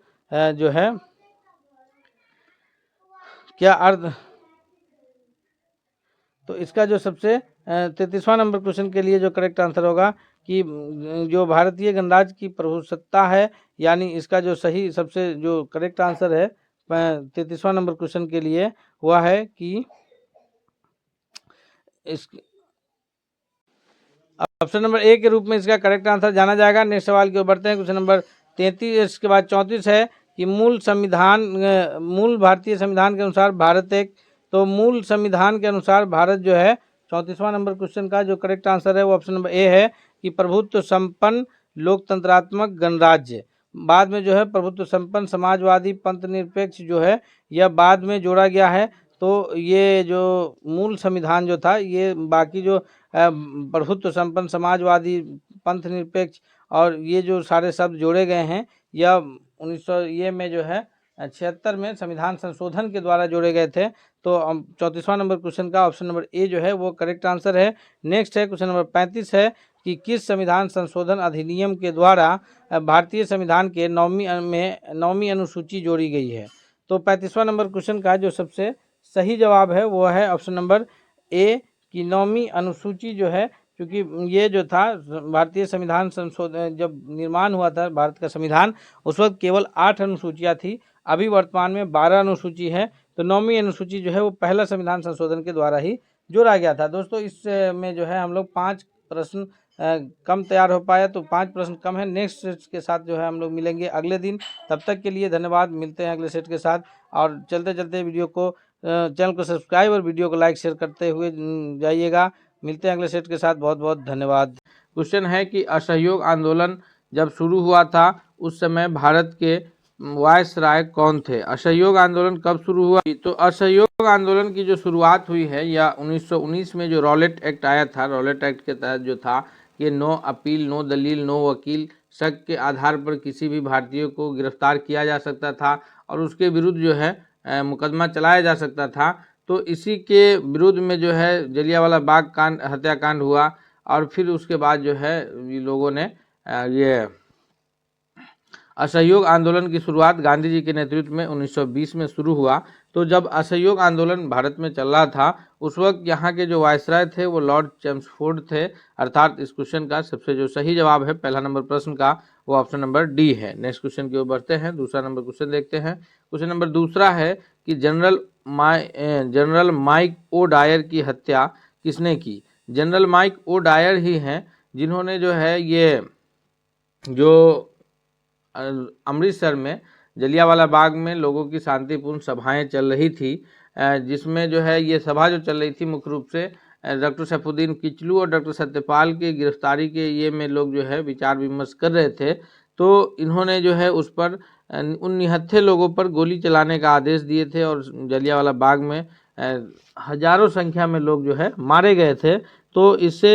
जो है क्या अर्थ, तो इसका जो सबसे 33वां नंबर क्वेश्चन के लिए जो करेक्ट आंसर होगा कि जो भारतीय गणराज्य की प्रभुसत्ता है, यानी इसका जो सही सबसे जो करेक्ट आंसर है 33वां नंबर क्वेश्चन के लिए वह है कि इस ऑप्शन नंबर ए के रूप में इसका करेक्ट आंसर जाना जाएगा। नेक्स्ट सवाल की ओर बढ़ते हैं। क्वेश्चन नंबर 33 के बाद 34 है कि मूल भारतीय संविधान के अनुसार भारत एक, तो मूल संविधान के अनुसार भारत जो है 34वां नंबर क्वेश्चन का जो करेक्ट आंसर है वो ऑप्शन नंबर ए है कि प्रभुत्व संपन्न लोकतंत्रात्मक गणराज्य। बाद में जो है प्रभुत्व संपन्न समाजवादी पंथ निरपेक्ष जो है यह बाद में जोड़ा गया है। तो ये जो मूल संविधान जो था ये बाकी जो प्रभुत्व संपन्न समाजवादी पंथ निरपेक्ष और ये जो सारे शब्द जोड़े गए हैं यह 1900 में जो है 76 में संविधान संशोधन के द्वारा जोड़े गए थे। तो 34वां नंबर क्वेश्चन का ऑप्शन नंबर ए जो है वो करेक्ट आंसर है। नेक्स्ट है क्वेश्चन नंबर 35 है कि किस संविधान संशोधन अधिनियम के द्वारा भारतीय संविधान के 9वीं अनुसूची जोड़ी गई है? तो 35वां नंबर क्वेश्चन का जो सबसे सही जवाब है वो है ऑप्शन नंबर ए की 9वीं अनुसूची जो है, क्योंकि ये जो था भारतीय संविधान संशोधन जब निर्माण हुआ था भारत का संविधान उस वक्त केवल 8 अनुसूचियाँ थी, अभी वर्तमान में 12 अनुसूची है। तो 9वीं अनुसूची जो है वो पहला संविधान संशोधन के द्वारा ही जोड़ा गया था। दोस्तों इस में जो है हम लोग 5 प्रश्न कम तैयार हो पाया, तो 5 प्रश्न कम है। नेक्स्ट सेट के साथ जो है हम लोग मिलेंगे अगले दिन। तब तक के लिए धन्यवाद, मिलते हैं अगले सेट के साथ। और चलते चलते वीडियो को चैनल को सब्सक्राइब और वीडियो को लाइक शेयर करते हुए जाइएगा। मिलते हैं अगले सेट के साथ, बहुत बहुत धन्यवाद। क्वेश्चन है कि असहयोग आंदोलन जब शुरू हुआ था उस समय भारत के वायसराय कौन थे? असहयोग आंदोलन कब शुरू हुआ? तो असहयोग आंदोलन की जो शुरुआत हुई है या 1919 में जो रॉलेट एक्ट आया था, रॉलेट एक्ट के तहत जो था कि नो अपील, नो दलील, नो वकील, शक के आधार पर किसी भी भारतीय को गिरफ्तार किया जा सकता था और उसके विरुद्ध जो है मुकदमा चलाया जा सकता था। तो इसी के विरुद्ध में जो है जलियांवाला बाग कांड, हत्याकांड हुआ और फिर उसके बाद जो है लोगों ने ये असहयोग आंदोलन की शुरुआत गांधी जी के नेतृत्व में 1920 में शुरू हुआ। तो जब असहयोग आंदोलन भारत में चल रहा था उस वक्त यहाँ के जो वायसराय थे वो लॉर्ड चेम्सफोर्ड थे। अर्थात इस क्वेश्चन का सबसे जो सही जवाब है पहला नंबर प्रश्न का वो ऑप्शन नंबर डी है। नेक्स्ट क्वेश्चन की ओर बढ़ते हैं, दूसरा नंबर क्वेश्चन देखते हैं। क्वेश्चन नंबर दूसरा है कि जनरल माइक ओ डायर की हत्या किसने की। जनरल माइक ओ डायर ही हैं जिन्होंने जो है ये जो अमृतसर में जलियांवाला बाग में लोगों की शांतिपूर्ण सभाएं चल रही थी, जिसमें जो है ये सभा जो चल रही थी मुख्य रूप से डॉक्टर सैफुद्दीन किचलू और डॉक्टर सत्यपाल की गिरफ्तारी के ये में लोग जो है विचार विमर्श कर रहे थे। तो इन्होंने जो है उस पर उन निहत्थे लोगों पर गोली चलाने का आदेश दिए थे और जलियांवाला बाग में हजारों संख्या में लोग जो है मारे गए थे। तो इससे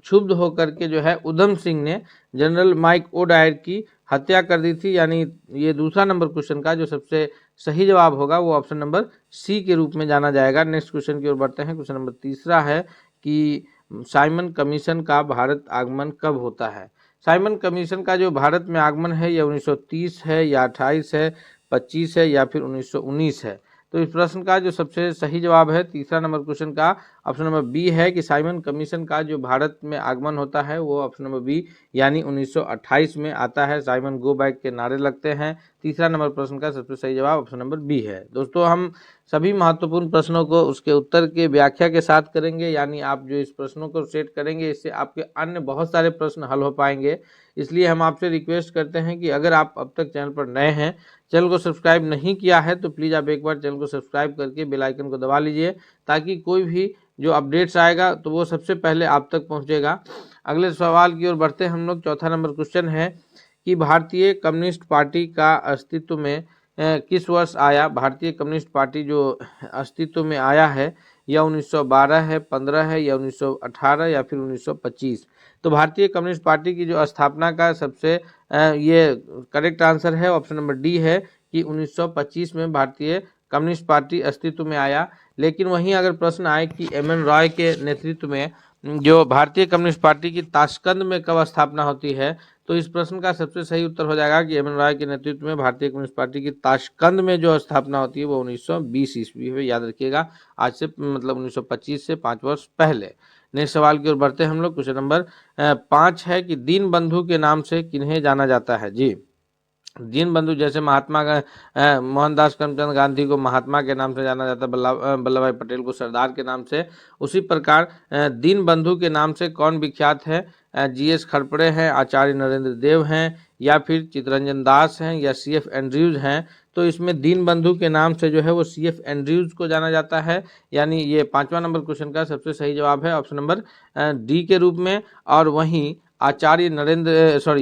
क्षुब्ध होकर के जो है उधम सिंह ने जनरल माइक ओ डायर की हत्या कर दी थी। यानी ये दूसरा नंबर क्वेश्चन का जो सबसे सही जवाब होगा वो ऑप्शन नंबर सी के रूप में जाना जाएगा। नेक्स्ट क्वेश्चन की ओर बढ़ते हैं। क्वेश्चन नंबर तीसरा है कि साइमन कमीशन का भारत आगमन कब होता है। साइमन कमीशन का जो भारत में आगमन है यह 1930 है या 28 है, 25 है या फिर 1919 है। तो इस प्रश्न का जो सबसे सही जवाब है तीसरा नंबर क्वेश्चन का ऑप्शन नंबर बी है कि साइमन कमीशन का जो भारत में आगमन होता है वो ऑप्शन नंबर बी यानी 1928 में आता है। साइमन गो बैक के नारे लगते हैं। तीसरा नंबर प्रश्न का सबसे सही जवाब ऑप्शन नंबर बी है। दोस्तों हम सभी महत्वपूर्ण प्रश्नों को उसके उत्तर के व्याख्या के साथ करेंगे, यानी आप जो इस प्रश्नों को सेट करेंगे इससे आपके अन्य बहुत सारे प्रश्न हल हो पाएंगे। इसलिए हम आपसे रिक्वेस्ट करते हैं कि अगर आप अब तक चैनल पर नए हैं, चैनल को सब्सक्राइब नहीं किया है तो प्लीज़ आप एक बार चैनल को सब्सक्राइब करके बेल आइकन को दबा लीजिए ताकि कोई भी जो अपडेट्स आएगा तो वो सबसे पहले आप तक पहुंचेगा। अगले सवाल की ओर बढ़ते हैं हम लोग। चौथा नंबर क्वेश्चन है कि भारतीय कम्युनिस्ट पार्टी का अस्तित्व में किस वर्ष आया। भारतीय कम्युनिस्ट पार्टी जो अस्तित्व में आया है या 1912 है, 15 है या 1918 या फिर 1925। तो भारतीय कम्युनिस्ट पार्टी की जो स्थापना का सबसे ये करेक्ट आंसर है ऑप्शन नंबर डी है कि 1925 में भारतीय कम्युनिस्ट पार्टी अस्तित्व में आया। लेकिन वहीं अगर प्रश्न आए कि एम.एन. रॉय के नेतृत्व में जो भारतीय कम्युनिस्ट पार्टी की ताशकंद में कब स्थापना होती है, तो इस प्रश्न का सबसे सही उत्तर हो जाएगा कि एम.एन. रॉय के नेतृत्व में भारतीय कम्युनिस्ट पार्टी की ताशकंद में जो स्थापना होती है वो 1920 ईस्वी में, याद रखिएगा आज से मतलब 1925 से 5 वर्ष पहले। नेक्स्ट सवाल की ओर बढ़ते हैं हम लोग। क्वेश्चन नंबर 5 है कि दीन बंधु के नाम से किन्हें जाना जाता है। जी, दीन बंधु जैसे मोहनदास करमचंद गांधी को महात्मा के नाम से जाना जाता है, वल्लभ भाई पटेल को सरदार के नाम से, उसी प्रकार दीन बंधु के नाम से कौन विख्यात है। जी.एस. खड़पड़े हैं, आचार्य नरेंद्र देव हैं या फिर चित्तरंजन दास हैं या C.F. एंड्रयूज हैं। तो इसमें दीन बंधु के नाम से जो है वो C.F. एंड्रयूज को जाना जाता है। यानी ये 5वां नंबर क्वेश्चन का सबसे सही जवाब है ऑप्शन नंबर डी के रूप में। और वहीं आचार्य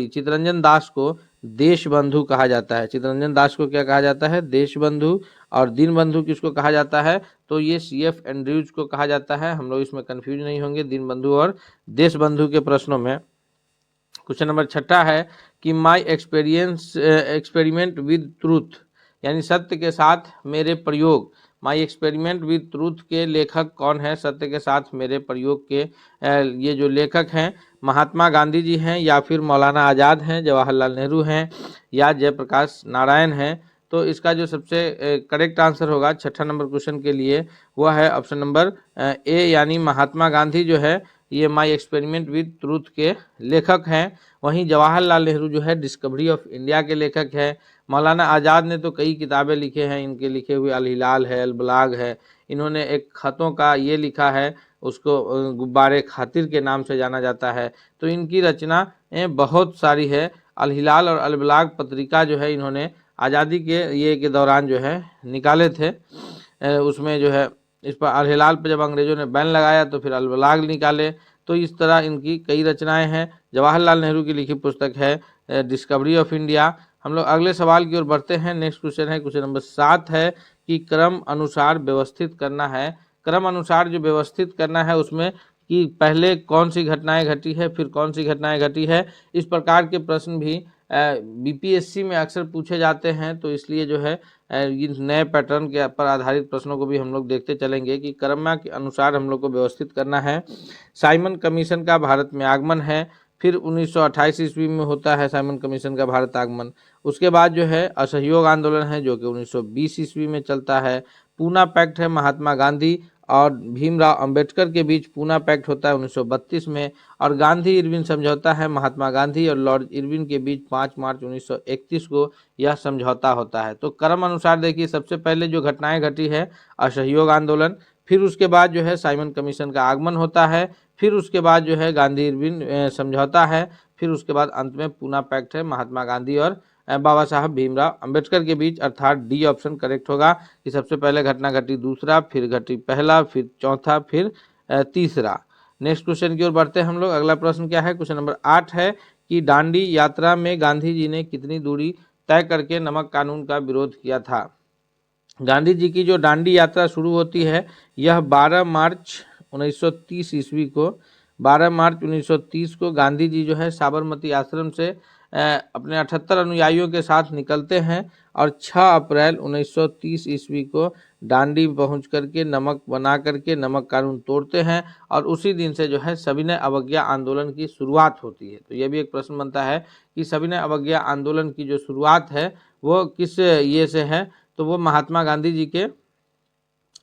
चित्तरंजन दास को देश बंधु कहा जाता है। चित्तरंजन दास को क्या कहा जाता है, देश बंधु। और दीन बंधु किसको कहा जाता है, तो ये C.F. एंड्रयूज को कहा जाता है। हम लोग इसमें कंफ्यूज नहीं होंगे दीन बंधु और देश बंधु के प्रश्नों में। क्वेश्चन नंबर 6 है कि माई एक्सपेरिमेंट विद ट्रूथ यानी सत्य के साथ मेरे प्रयोग, माई एक्सपेरिमेंट विद ट्रूथ के लेखक कौन है। सत्य के साथ मेरे प्रयोग के ये जो लेखक हैं महात्मा गांधी जी हैं या फिर मौलाना आज़ाद हैं, जवाहरलाल नेहरू हैं या जयप्रकाश नारायण हैं। तो इसका जो सबसे करेक्ट आंसर होगा 6 नंबर क्वेश्चन के लिए वह है ऑप्शन नंबर ए यानी महात्मा गांधी जो है ये माई एक्सपेरिमेंट विद ट्रूथ के लेखक हैं। वहीं जवाहरलाल नेहरू जो है डिस्कवरी ऑफ इंडिया के लेखक हैं। मौलाना आज़ाद ने तो कई किताबें लिखे हैं, इनके लिखे हुए अल हिलाल है, अल बलाग है। इन्होंने एक खतों का ये लिखा है, उसको गुब्बारे खातिर के नाम से जाना जाता है। तो इनकी रचना बहुत सारी है। अल हिलाल और अल बलाग पत्रिका जो है इन्होंने आज़ादी के दौरान जो है निकाले थे। उसमें जो है इस पर अल हिलाल पर जब अंग्रेजों ने बैन लगाया तो फिर अल बलाग निकाले। तो इस तरह इनकी कई रचनाएं हैं। जवाहरलाल नेहरू की लिखी पुस्तक है डिस्कवरी ऑफ इंडिया। हम लोग अगले सवाल की ओर बढ़ते हैं। नेक्स्ट क्वेश्चन है क्वेश्चन नंबर 7 है कि क्रम अनुसार व्यवस्थित करना है। क्रम अनुसार जो व्यवस्थित करना है उसमें कि पहले कौन सी घटनाएं घटी है फिर कौन सी घटनाएं घटी है, इस प्रकार के प्रश्न भी बीपीएससी में अक्सर पूछे जाते हैं। तो इसलिए जो है इन नए पैटर्न के पर आधारित प्रश्नों को भी हम लोग देखते चलेंगे कि क्रम के अनुसार हम लोग को व्यवस्थित करना है। साइमन कमीशन का भारत में आगमन है, फिर 1928 ईस्वी में होता है साइमन कमीशन का भारत आगमन। उसके बाद जो है असहयोग आंदोलन है जो कि 1920 ईस्वी में चलता है। पूना पैक्ट है महात्मा गांधी और भीमराव अंबेडकर के बीच पूना पैक्ट होता है 1932 में। और गांधी इरविन समझौता है महात्मा गांधी और लॉर्ड इरविन के बीच 5 मार्च 1931 को यह समझौता होता है। तो क्रम अनुसार देखिए, सबसे पहले जो घटनाएं घटी है असहयोग आंदोलन, फिर उसके बाद जो है साइमन कमीशन का आगमन होता है, फिर उसके बाद जो है गांधी इरविन समझौता है, फिर उसके बाद अंत में पूना पैक्ट है महात्मा गांधी और बाबा साहब भीमराव अंबेडकर के बीच, अर्थात डी ऑप्शन करेक्ट होगा कि सबसे पहले घटना घटी दूसरा, फिर घटी पहला, फिर चौथा, फिर तीसरा। नेक्स्ट क्वेश्चन की ओर बढ़ते हैं हम लोग। अगला प्रश्न क्या है, क्वेश्चन नंबर 8 है कि दांडी यात्रा में गांधी जी ने कितनी दूरी तय करके नमक कानून का विरोध किया था। गांधी जी की जो दांडी यात्रा शुरू होती है यह 12 मार्च 1930 ईस्वी को, 12 मार्च 1930 को गांधी जी जो है साबरमती आश्रम से अपने 78 अनुयायियों के साथ निकलते हैं और 6 अप्रैल 1930 ईस्वी को दांडी पहुंच करके नमक बना करके नमक कानून तोड़ते हैं और उसी दिन से जो है सविनय अवज्ञा आंदोलन की शुरुआत होती है। तो यह भी एक प्रश्न बनता है कि सविनय अवज्ञा आंदोलन की जो शुरुआत है वो किस ये से है, तो वो महात्मा गांधी जी के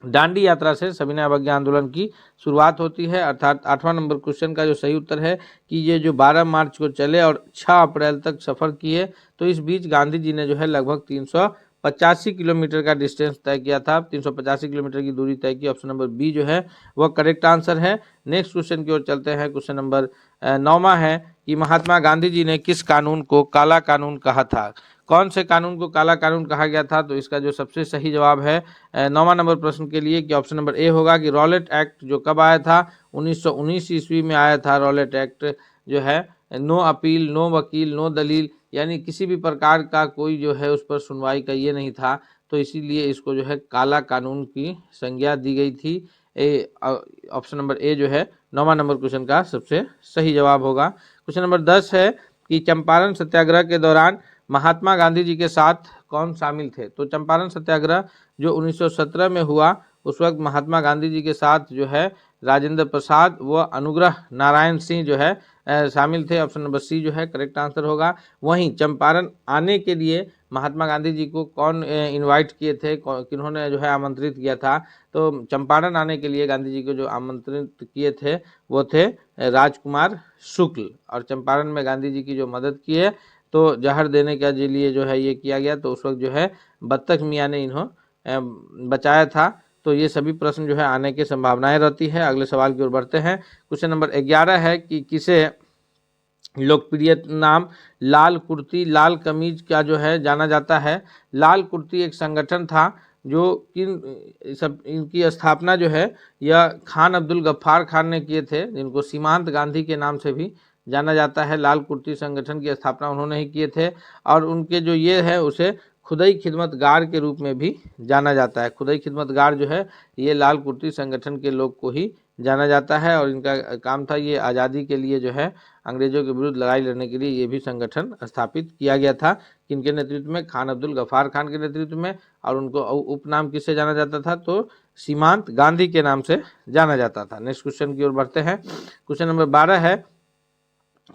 दांडी यात्रा से सविनय अवज्ञा आंदोलन की शुरुआत होती है। अर्थात 8वां नंबर क्वेश्चन का जो सही उत्तर है कि ये जो 12 मार्च को चले और 6 अप्रैल तक सफ़र किए, तो इस बीच गांधी जी ने जो है लगभग 385 किलोमीटर का डिस्टेंस तय किया था, 385 किलोमीटर की दूरी तय की। ऑप्शन नंबर बी जो है वह करेक्ट आंसर है। नेक्स्ट क्वेश्चन की ओर चलते हैं। क्वेश्चन नंबर 9वां है कि महात्मा गांधी जी ने किस कानून को काला कानून कहा था। कौन से कानून को काला कानून कहा गया था, तो इसका जो सबसे सही जवाब है 9वां नंबर प्रश्न के लिए कि ऑप्शन नंबर ए होगा कि रॉलेट एक्ट जो कब आया था, 1919 ईस्वी में आया था। रॉलेट एक्ट जो है नो अपील, नो वकील, नो दलील, यानी किसी भी प्रकार का कोई जो है उस पर सुनवाई का ये नहीं था, तो इसीलिए इसको जो है काला कानून की संज्ञा दी गई थी। ऑप्शन नंबर ए जो है 9वां नंबर क्वेश्चन का सबसे सही जवाब होगा। क्वेश्चन नंबर 10 है कि चंपारण सत्याग्रह के दौरान महात्मा गांधी जी के साथ कौन शामिल थे। तो चंपारण सत्याग्रह जो 1917 में हुआ, उस वक्त महात्मा गांधी जी के साथ जो है राजेंद्र प्रसाद व अनुग्रह नारायण सिंह जो है शामिल थे। ऑप्शन नंबर सी जो है करेक्ट आंसर होगा। वहीं चंपारण आने के लिए महात्मा गांधी जी को कौन इनवाइट किए थे, किन्होंने जो है आमंत्रित किया था, तो चंपारण आने के लिए गांधी जी को जो आमंत्रित किए थे वो थे राजकुमार शुक्ल। और चंपारण में गांधी जी की जो मदद की है तो जहर देने के लिए जो है ये किया गया, तो उस वक्त जो है बत्तख मियाँ ने इन्हों बचाया था। तो ये सभी प्रश्न जो है आने की संभावनाएं रहती है। अगले सवाल की ओर बढ़ते हैं। क्वेश्चन नंबर 11 है कि किसे लोकप्रिय नाम लाल कुर्ती लाल कमीज का जो है जाना जाता है। लाल कुर्ती एक संगठन था जो इनकी स्थापना जो है यह खान अब्दुल गफ्फार खान ने किए थे, जिनको सीमांत गांधी के नाम से भी जाना जाता है। लाल कुर्ती संगठन की स्थापना उन्होंने ही किए थे और उनके जो ये है उसे खुदाई खिदमतगार के रूप में भी जाना जाता है। खुदाई खिदमतगार जो है ये लाल कुर्ती संगठन के लोग को ही जाना जाता है और इनका काम था ये आज़ादी के लिए जो है अंग्रेजों के विरुद्ध लड़ाई लड़ने के लिए ये भी संगठन स्थापित किया गया था। किनके नेतृत्व में, खान अब्दुल गफ्फार खान के नेतृत्व में, और उनको उपनाम किससे जाना जाता था, तो सीमांत गांधी के नाम से जाना जाता था। नेक्स्ट क्वेश्चन की ओर बढ़ते हैं। क्वेश्चन नंबर 12 है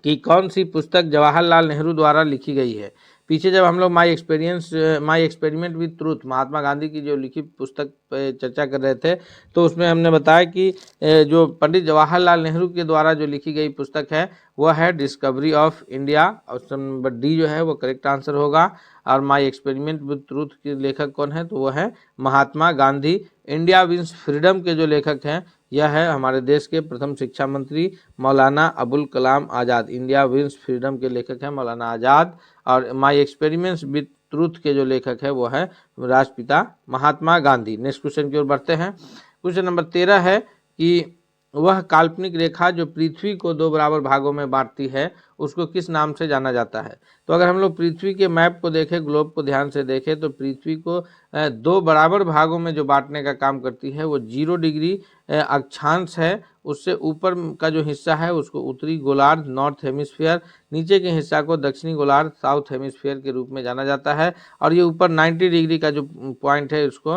कि कौन सी पुस्तक जवाहरलाल नेहरू द्वारा लिखी गई है। पीछे जब हम लोग my experiment with truth Mahatma Gandhi की जो लिखी पुस्तक पे चर्चा कर रहे थे, तो उसमें हमने बताया कि जो पंडित जवाहरलाल नेहरू के द्वारा जो लिखी गई पुस्तक है वह है discovery of India. Option number D जो है वो करेक्ट आंसर होगा। और माई एक्सपेरिमेंट विद ट्रूथ के लेखक कौन है, तो वह है Mahatma Gandhi. India wins freedom के जो लेखक हैं यह है हमारे देश के प्रथम शिक्षा मंत्री Maulana Abul Kalam Azad. India wins freedom के लेखक हैं मौलाना आज़ाद। और माई एक्सपेरिमेंट्स विद ट्रूथ के जो लेखक है वो है राष्ट्रपिता महात्मा गांधी। नेक्स्ट क्वेश्चन की ओर बढ़ते हैं। क्वेश्चन नंबर 13 है कि वह काल्पनिक रेखा जो पृथ्वी को 2 बराबर भागों में बांटती है उसको किस नाम से जाना जाता है। तो अगर हम लोग पृथ्वी के मैप को देखें, ग्लोब को ध्यान से देखें, तो पृथ्वी को 2 बराबर भागों में जो बांटने का काम करती है वो 0 डिग्री अक्षांश है। उससे ऊपर का जो हिस्सा है उसको उत्तरी गोलार्ध नॉर्थ हेमिस्फीयर, नीचे के हिस्सा को दक्षिणी गोलार्ध साउथ हेमिस्फीयर के रूप में जाना जाता है। और ये ऊपर 90 डिग्री का जो पॉइंट है उसको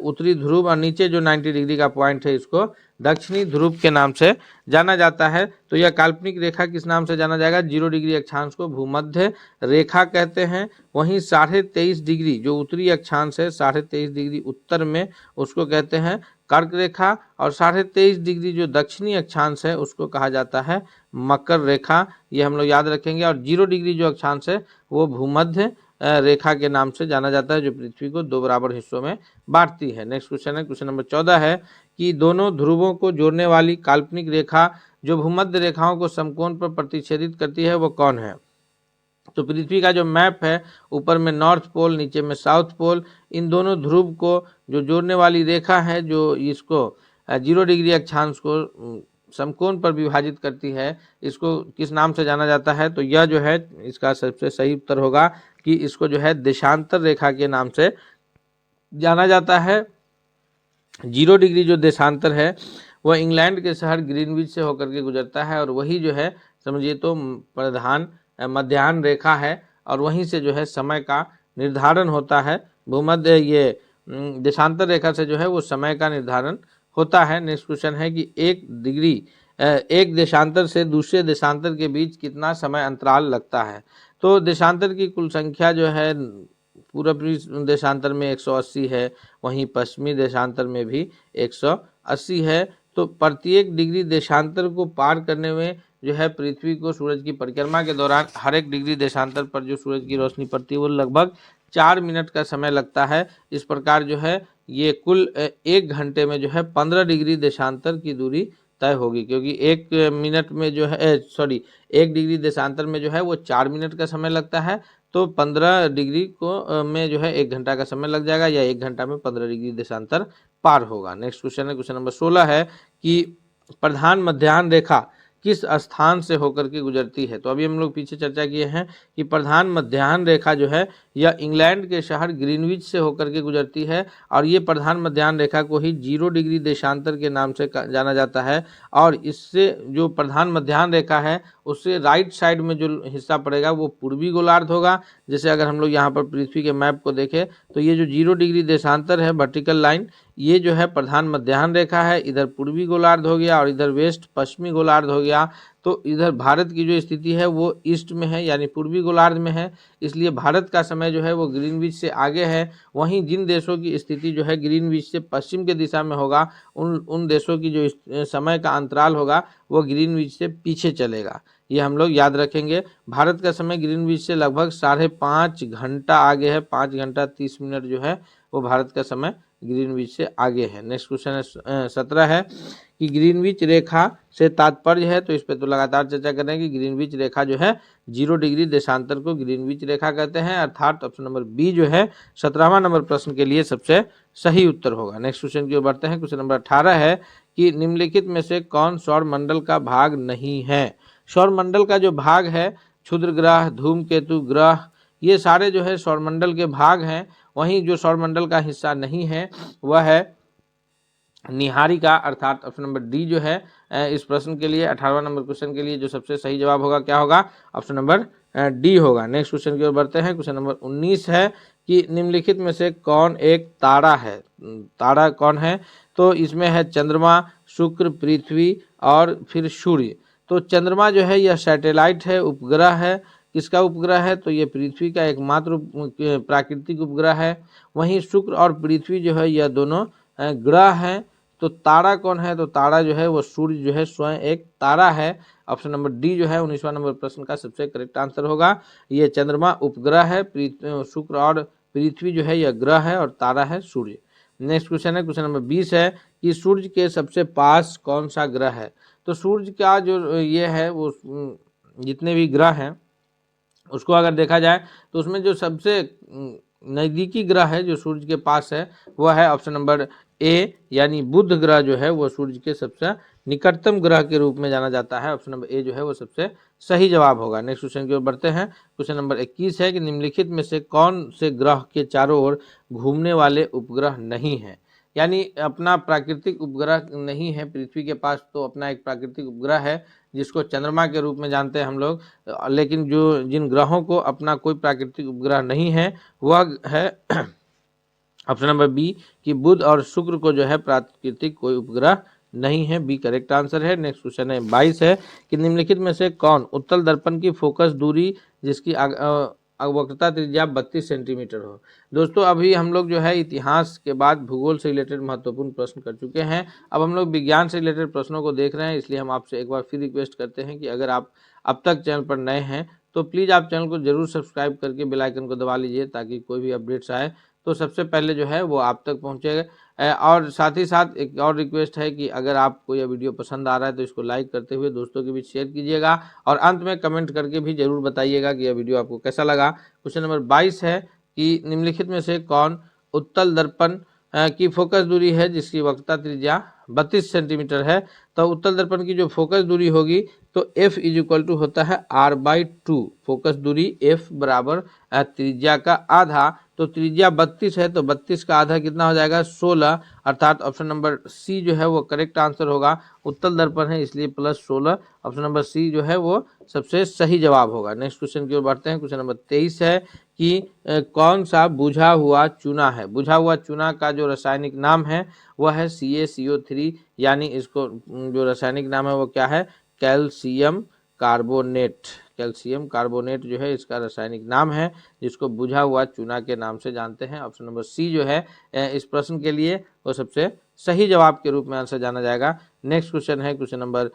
उत्तरी ध्रुव, और नीचे जो 90 डिग्री का पॉइंट है इसको दक्षिणी ध्रुव के नाम से जाना जाता है। तो यह काल्पनिक रेखा किस नाम से जाना जाएगा, जाएगा। 0 डिग्री अक्षांश को भूमध्य रेखा कहते हैं। वहीं 23.5 डिग्री जो उत्तरी अक्षांश है, 23.5 डिग्री उत्तर में, उसको कहते हैं कर्क रेखा, और 23.5 डिग्री जो दक्षिणी अक्षांश है उसको कहा जाता है मकर रेखा। ये हम लोग याद रखेंगे। और 0 डिग्री जो अक्षांश है वो भूमध्य रेखा के नाम से जाना जाता है, जो पृथ्वी को 2 बराबर हिस्सों में बांटती है। नेक्स्ट क्वेश्चन है, क्वेश्चन नंबर 14 है कि दोनों ध्रुवों को जोड़ने वाली काल्पनिक रेखा जो भूमध्य रेखाओं को समकोण पर प्रतिच्छेदित करती है वो कौन है? तो पृथ्वी का जो मैप है, ऊपर में नॉर्थ पोल, नीचे में साउथ पोल, इन दोनों ध्रुव को जो जोड़ने वाली रेखा है, जो इसको 0 डिग्री अक्षांश को समकोण पर विभाजित करती है, इसको किस नाम से जाना जाता है? तो यह जो है इसका सबसे सही उत्तर होगा कि इसको जो है देशांतर रेखा के नाम से जाना जाता है। 0 डिग्री जो देशांतर है वह इंग्लैंड के शहर ग्रीनविच से होकर के गुजरता है, और वही जो है समझिए तो प्रधान मध्याह्न रेखा है, और वहीं से जो है समय का निर्धारण होता है। भूमध्य ये देशांतर रेखा से जो है वो समय का निर्धारण होता है। नेक्स्ट क्वेश्चन है कि एक देशांतर से दूसरे देशांतर के बीच कितना समय अंतराल लगता है? तो देशांतर की कुल संख्या जो है पूर्वी देशांतर में 180 है, वहीं पश्चिमी देशांतर में भी 180 है। तो प्रत्येक डिग्री देशांतर को पार करने में जो है पृथ्वी को सूरज की परिक्रमा के दौरान हर एक डिग्री देशांतर पर जो सूरज की रोशनी पड़ती है वो लगभग 4 मिनट का समय लगता है। इस प्रकार जो है ये कुल 1 घंटे में जो है 15 डिग्री देशांतर की दूरी तय होगी, क्योंकि 1 मिनट में जो है 1 डिग्री देशांतर में जो है वो 4 मिनट का समय लगता है, तो 15 डिग्री को में जो है 1 घंटा का समय लग जाएगा, या 1 घंटा में 15 डिग्री देशांतर पार होगा। नेक्स्ट क्वेश्चन है, क्वेश्चन नंबर 16 है कि प्रधान मध्याह्न रेखा किस स्थान से होकर के गुजरती है? तो अभी हम लोग पीछे चर्चा किए हैं कि प्रधान मध्याह्न रेखा जो है यह इंग्लैंड के शहर ग्रीनविच से होकर के गुजरती है, और ये प्रधान मध्याह्न रेखा को ही 0 डिग्री देशांतर के नाम से जाना जाता है। और इससे जो प्रधान मध्याह्न रेखा है उससे राइट साइड में जो हिस्सा पड़ेगा वो पूर्वी गोलार्ध होगा। जैसे अगर हम लोग यहाँ पर पृथ्वी के मैप को देखें तो ये जो 0 डिग्री देशांतर है, वर्टिकल लाइन, ये जो है प्रधान मध्याह्न रेखा है, इधर पूर्वी गोलार्ध हो गया और इधर वेस्ट पश्चिमी गोलार्ध हो गया। तो इधर भारत की जो स्थिति है वो ईस्ट में है, यानी पूर्वी गोलार्ध में है, इसलिए भारत का समय जो है वो ग्रीनविच से आगे है। वहीं जिन देशों की स्थिति जो है ग्रीनविच से पश्चिम के दिशा में होगा, उन देशों की जो समय का अंतराल होगा वो ग्रीनविच से पीछे चलेगा। ये हम लोग याद रखेंगे। भारत का समय ग्रीनविच से लगभग 5.5 घंटा आगे है, 5 घंटा 30 मिनट जो है वो भारत का समय ग्रीनविच से आगे है। नेक्स्ट क्वेश्चन है 17 है कि ग्रीनविच रेखा से तात्पर्य है, तो इस पे तो लगातार चर्चा कर रहे हैं कि ग्रीनविच रेखा जो है 0 डिग्री देशांतर को ग्रीनविच रेखा कहते हैं, अर्थात ऑप्शन नंबर बी जो है 17वां नंबर प्रश्न के लिए सबसे सही उत्तर होगा। नेक्स्ट क्वेश्चन की ओर बढ़ते हैं। क्वेश्चन नंबर 18 है कि निम्नलिखित में से कौन सौर मंडल का भाग नहीं है? सौर मंडल का जो भाग है, क्षुद्र ग्रह, धूमकेतु ग्रह, ये सारे जो है सौरमंडल के भाग हैं। वहीं जो सौरमंडल का हिस्सा नहीं है वह है निहारिका, अर्थात ऑप्शन नंबर डी जो है इस प्रश्न के लिए 18वां नंबर क्वेश्चन के लिए जो सबसे सही जवाब होगा क्या होगा? ऑप्शन नंबर डी होगा। नेक्स्ट क्वेश्चन की ओर बढ़ते हैं। क्वेश्चन नंबर 19 है कि निम्नलिखित में से कौन एक तारा है? तारा कौन है? तो इसमें है चंद्रमा, शुक्र, पृथ्वी और फिर सूर्य। तो चंद्रमा जो है यह सैटेलाइट है, उपग्रह है। किसका उपग्रह है? तो ये पृथ्वी का एकमात्र प्राकृतिक उपग्रह है। वहीं शुक्र और पृथ्वी जो है यह दोनों ग्रह हैं। तो तारा कौन है? तो तारा जो है वो सूर्य जो है स्वयं एक तारा है। ऑप्शन नंबर डी जो है 19वां नंबर प्रश्न का सबसे करेक्ट आंसर होगा। ये चंद्रमा उपग्रह है, शुक्र और पृथ्वी जो है यह ग्रह है, और तारा है सूर्य। नेक्स्ट क्वेश्चन है, क्वेश्चन नंबर 20 है कि सूर्य के सबसे पास कौन सा ग्रह है? तो सूर्य का जो ये है वो जितने भी ग्रह हैं उसको अगर देखा जाए तो उसमें जो सबसे नज़दीकी ग्रह है जो सूर्य के पास है वह है ऑप्शन नंबर ए, यानी बुध ग्रह जो है वो सूर्य के सबसे निकटतम ग्रह के रूप में जाना जाता है। ऑप्शन नंबर ए जो है वो सबसे सही जवाब होगा। नेक्स्ट क्वेश्चन की ओर बढ़ते हैं। क्वेश्चन नंबर 21 है कि निम्नलिखित में से कौन से ग्रह के चारों ओर घूमने वाले उपग्रह नहीं है? यानी अपना प्राकृतिक उपग्रह नहीं है पृथ्वी के पास, तो अपना एक प्राकृतिक उपग्रह है जिसको चंद्रमा के रूप में जानते हैं हम लोग। लेकिन जिन ग्रहों को अपना कोई प्राकृतिक उपग्रह नहीं है वह है ऑप्शन नंबर बी कि बुध और शुक्र को जो है प्राकृतिक कोई उपग्रह नहीं है, बी करेक्ट आंसर है। नेक्स्ट क्वेश्चन है 22 है कि निम्नलिखित में से कौन उत्तल दर्पण की फोकस दूरी जिसकी वक्रता त्रिज्या 32 सेंटीमीटर हो। दोस्तों अभी हम लोग जो है इतिहास के बाद भूगोल से रिलेटेड महत्वपूर्ण प्रश्न कर चुके हैं। अब हम लोग विज्ञान से रिलेटेड प्रश्नों को देख रहे हैं, इसलिए हम आपसे एक बार फिर रिक्वेस्ट करते हैं कि अगर आप अब तक चैनल पर नए हैं तो प्लीज़ आप चैनल को जरूर सब्सक्राइब करके बेल आइकन को दबा लीजिए, ताकि कोई भी अपडेट्स आए तो सबसे पहले जो है वो आप तक पहुँचेगा। और साथ ही साथ एक और रिक्वेस्ट है कि अगर आपको यह वीडियो पसंद आ रहा है तो इसको लाइक करते हुए दोस्तों के बीच शेयर कीजिएगा, और अंत में कमेंट करके भी जरूर बताइएगा कि यह वीडियो आपको कैसा लगा। क्वेश्चन नंबर 22 है कि निम्नलिखित में से कौन उत्तल दर्पण की फोकस दूरी है जिसकी वक्रता त्रिज्या 32 सेंटीमीटर है। तो उत्तल दर्पण की जो फोकस दूरी होगी तो f इज इक्वल टू होता है r/2। फोकस दूरी f बराबर त्रिज्या का आधा, तो त्रिज्या 32 है तो 32 का आधा कितना हो जाएगा 16, अर्थात ऑप्शन नंबर सी जो है वो करेक्ट आंसर होगा। उत्तल दर्पण है इसलिए +16, ऑप्शन नंबर सी जो है वो सबसे सही जवाब होगा। नेक्स्ट क्वेश्चन की ओर बढ़ते हैं। क्वेश्चन नंबर 23 है कि कौन सा बुझा हुआ चूना है। बुझा हुआ चूना का जो रासायनिक नाम है वह है CaCO3, यानी इसको जो रासायनिक नाम है वो क्या है, कैल्शियम कार्बोनेट। कैल्शियम कार्बोनेट जो है इसका रासायनिक नाम है, जिसको बुझा हुआ चूना के नाम से जानते हैं। ऑप्शन नंबर सी जो है इस प्रश्न के लिए वो सबसे सही जवाब के रूप में आंसर जाना जाएगा। नेक्स्ट क्वेश्चन है क्वेश्चन नंबर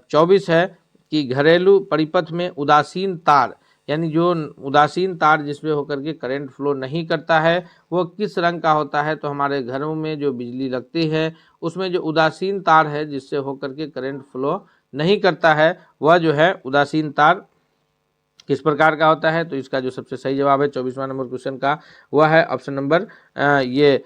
24 है कि घरेलू परिपथ में उदासीन तार, यानी जो उदासीन तार जिसमें होकर के करंट फ्लो नहीं करता है वो किस रंग का होता है। तो हमारे घरों में जो बिजली लगती है उसमें जो उदासीन तार है जिससे होकर के करंट फ्लो नहीं करता है वह जो है उदासीन तार किस प्रकार का होता है। तो इसका जो सबसे सही जवाब है 24वां नंबर क्वेश्चन का वह है ऑप्शन नंबर ये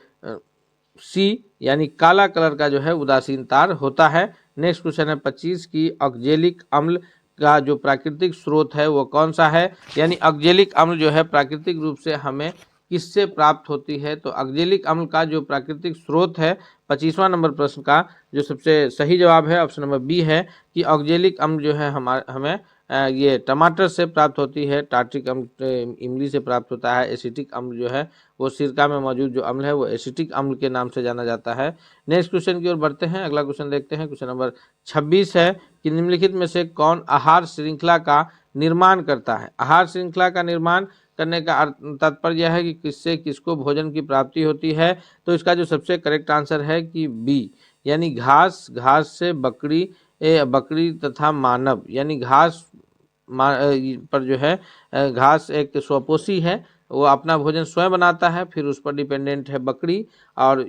सी, यानी काला कलर का जो है उदासीन तार होता है। नेक्स्ट क्वेश्चन है 25 की ऑक्जेलिक अम्ल का जो प्राकृतिक स्रोत है वो कौन सा है, यानी ऑक्जेलिक अम्ल जो है प्राकृतिक रूप से हमें किससे प्राप्त होती है। तो ऑक्जेलिक अम्ल का जो प्राकृतिक स्रोत है 25वां नंबर प्रश्न का जो सबसे सही जवाब है ऑप्शन नंबर बी है कि ऑक्जेलिक अम्ल जो है हमें ये टमाटर से प्राप्त होती है। टार्ट्रिक अम्ल इमली से प्राप्त होता है। एसिटिक अम्ल जो है वो सिरका में मौजूद जो अम्ल है वो एसिटिक अम्ल के नाम से जाना जाता है। नेक्स्ट क्वेश्चन की ओर बढ़ते हैं। अगला क्वेश्चन देखते हैं। क्वेश्चन नंबर 26 है कि निम्नलिखित में से कौन आहार श्रृंखला का निर्माण करता है। आहार श्रृंखला का निर्माण करने का तात्पर्य है कि किससे किसको भोजन की प्राप्ति होती है। तो इसका जो सबसे करेक्ट आंसर है कि बी, यानी घास, घास से बकरी तथा मानव, यानी घास पर जो है घास एक स्वपोषी है, वो अपना भोजन स्वयं बनाता है, फिर उस पर डिपेंडेंट है बकरी, और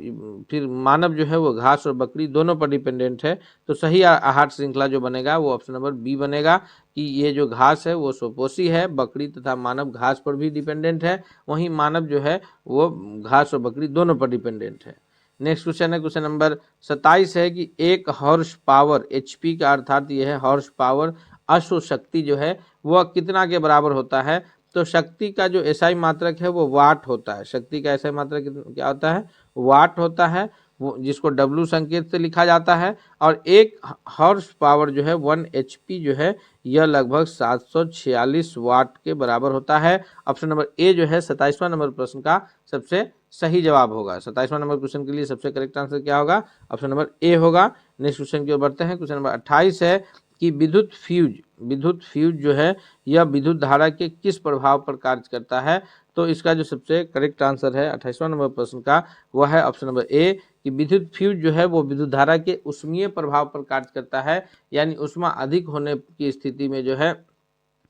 फिर मानव जो है वो घास और बकरी दोनों पर डिपेंडेंट है। तो सही आहार श्रृंखला जो बनेगा वो ऑप्शन नंबर बी बनेगा कि ये जो घास है वो स्वपोषी है, बकरी तथा मानव घास पर भी डिपेंडेंट है, वहीं मानव जो है वो घास और बकरी दोनों पर डिपेंडेंट है। नेक्स्ट क्वेश्चन है क्वेश्चन नंबर 27 है कि एक हॉर्स पावर HP का अर्थात यह है हॉर्स पावर अश्व शक्ति जो है वह कितना के बराबर होता है। तो शक्ति का जो एसआई मात्रक है वो वाट होता है। शक्ति का एसआई मात्रक क्या होता है, वाट होता है, वो जिसको W संकेत से लिखा जाता है। और एक हॉर्स पावर जो है 1 HP जो है यह लगभग 746 वाट के बराबर होता है। ऑप्शन नंबर ए जो है 27वां नंबर प्रश्न का सबसे सही जवाब होगा। 27वां नंबर क्वेश्चन के लिए सबसे करेक्ट आंसर क्या होगा, ऑप्शन नंबर ए होगा। नेक्स्ट क्वेश्चन की ओर बढ़ते हैं। क्वेश्चन नंबर 28 है कि विद्युत फ्यूज जो है यह विद्युत धारा के किस प्रभाव पर कार्य करता है। तो इसका जो सबसे करेक्ट आंसर है 28वां नंबर प्रश्न का वह है ऑप्शन नंबर ए कि विद्युत फ्यूज जो है वो विद्युत धारा के ऊष्मीय प्रभाव पर कार्य करता है, यानी ऊष्मा अधिक होने की स्थिति में जो है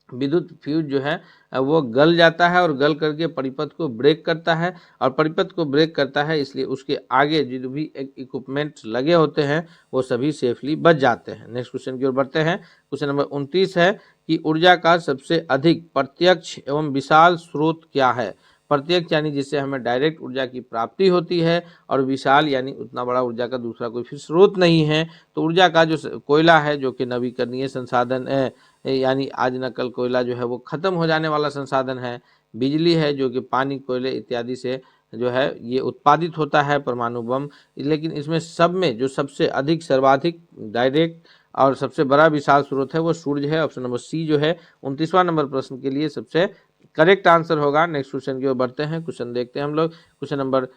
विद्युत फ्यूज जो है वो गल जाता है, और गल करके परिपथ को ब्रेक करता है, और परिपथ को ब्रेक करता है इसलिए उसके आगे जो भी इक्विपमेंट लगे होते हैं वो सभी सेफली बच जाते हैं। नेक्स्ट क्वेश्चन की ओर बढ़ते हैं। क्वेश्चन नंबर 29 है कि ऊर्जा का सबसे अधिक प्रत्यक्ष एवं विशाल स्रोत क्या है। प्रत्यक्ष यानी जिससे हमें डायरेक्ट ऊर्जा की प्राप्ति होती है, और विशाल यानी उतना बड़ा ऊर्जा का दूसरा कोई फिर स्रोत नहीं है। तो ऊर्जा का जो कोयला है जो कि नवीकरणीय संसाधन है, यानी आज न कल कोयला जो है वो खत्म हो जाने वाला संसाधन है। बिजली है जो कि पानी, कोयले इत्यादि से जो है ये उत्पादित होता है, परमाणु बम। लेकिन इसमें सब में जो सबसे अधिक सर्वाधिक डायरेक्ट और सबसे बड़ा विशाल स्रोत है वो सूर्य है। ऑप्शन नंबर सी जो है 29वां नंबर प्रश्न के लिए सबसे करेक्ट आंसर होगा। नेक्स्ट क्वेश्चन की ओर बढ़ते हैं। क्वेश्चन देखते हैं हम लोग। क्वेश्चन नंबर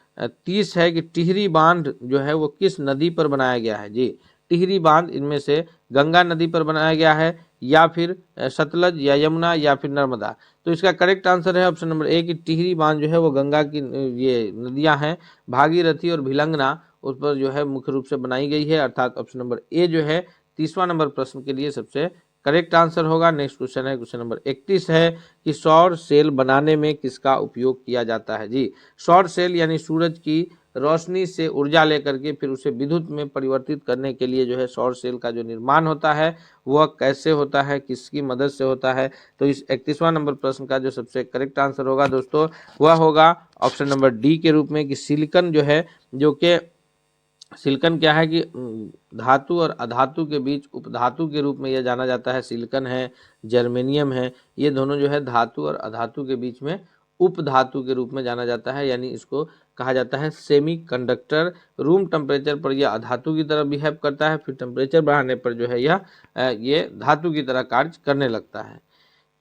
30 है कि टिहरी बांध जो है वो किस नदी पर बनाया गया है जी। टिहरी बांध इनमें से गंगा नदी पर बनाया गया है या फिर सतलज या यमुना या फिर नर्मदा। तो इसका करेक्ट आंसर है ऑप्शन नंबर ए कि टिहरी बांध जो है वो गंगा की ये नदियां हैं, भागीरथी और भिलंगना उस पर जो है मुख्य रूप से बनाई गई है, अर्थात ऑप्शन नंबर ए जो है 30वां नंबर प्रश्न के लिए सबसे करेक्ट आंसर होगा। नेक्स्ट क्वेश्चन है क्वेश्चन नंबर 31 है कि सौर सेल बनाने में किसका उपयोग किया जाता है। जी, सौर सेल यानी सूरज की रोशनी से ऊर्जा लेकर के फिर उसे विद्युत में परिवर्तित करने के लिए जो है सौर सेल का जो निर्माण होता है वह कैसे होता है, किसकी मदद से होता है। तो इस 31वां नंबर प्रश्न का जो सबसे करेक्ट आंसर होगा दोस्तों वह होगा ऑप्शन नंबर डी के रूप में कि सिलिकॉन जो है, जो कि सिलिकॉन क्या है कि धातु और अधातु के बीच उपधातु के रूप में यह जाना जाता है। सिलिकॉन है, जर्मेनियम है, ये दोनों जो है धातु और अधातु के बीच में उपधातु के रूप में जाना जाता है, यानी इसको कहा जाता है सेमीकंडक्टर। रूम टेम्परेचर पर यह अधातु की तरह बिहेव करता है, फिर टेम्परेचर बढ़ाने पर जो है ये धातु की तरह कार्य करने लगता है।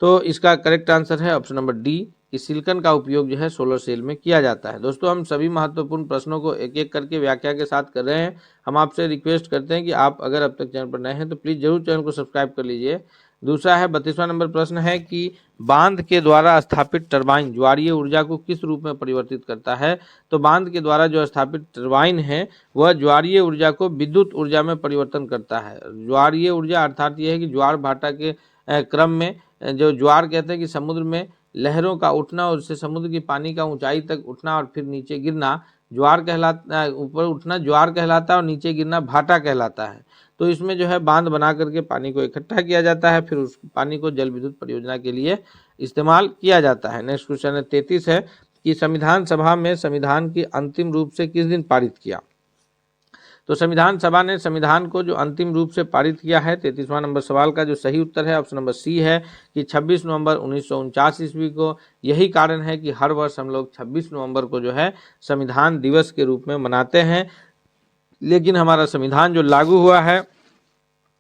तो इसका करेक्ट आंसर है ऑप्शन नंबर डी कि सिलिकॉन का उपयोग जो है सोलर सेल में किया जाता है। दोस्तों हम सभी महत्वपूर्ण प्रश्नों को एक एक करके व्याख्या के साथ कर रहे हैं। हम आपसे रिक्वेस्ट करते हैं कि आप अगर अब तक चैनल पर नए हैं तो प्लीज़ जरूर चैनल को सब्सक्राइब कर लीजिए। दूसरा है 32वां नंबर प्रश्न है कि बांध के द्वारा स्थापित टरबाइन ज्वारीय ऊर्जा को किस रूप में परिवर्तित करता है। तो बांध के द्वारा जो स्थापित टरबाइन है वह ज्वारीय ऊर्जा को विद्युत ऊर्जा में परिवर्तन करता है। ज्वारीय ऊर्जा अर्थात यह है कि ज्वार भाटा के क्रम में जो ज्वार कहते हैं कि समुद्र में लहरों का उठना और उससे समुद्र की पानी का ऊंचाई तक उठना और फिर नीचे गिरना ज्वार कहलाता है। ऊपर उठना ज्वार कहलाता है और नीचे गिरना भाटा कहलाता है। तो इसमें जो है बांध बना करके पानी को इकट्ठा किया जाता है, फिर उस पानी को जल विद्युत परियोजना के लिए इस्तेमाल किया जाता है। नेक्स्ट क्वेश्चन है 33 है कि संविधान सभा में संविधान की अंतिम रूप से किस दिन पारित किया। तो संविधान सभा ने संविधान को जो अंतिम रूप से पारित किया है, 33वां नंबर सवाल का जो सही उत्तर है ऑप्शन नंबर सी है कि 26 नवंबर 1949 ईस्वी को। यही कारण है कि हर वर्ष हम लोग 26 नवंबर को जो है संविधान दिवस के रूप में मनाते हैं, लेकिन हमारा संविधान जो लागू हुआ है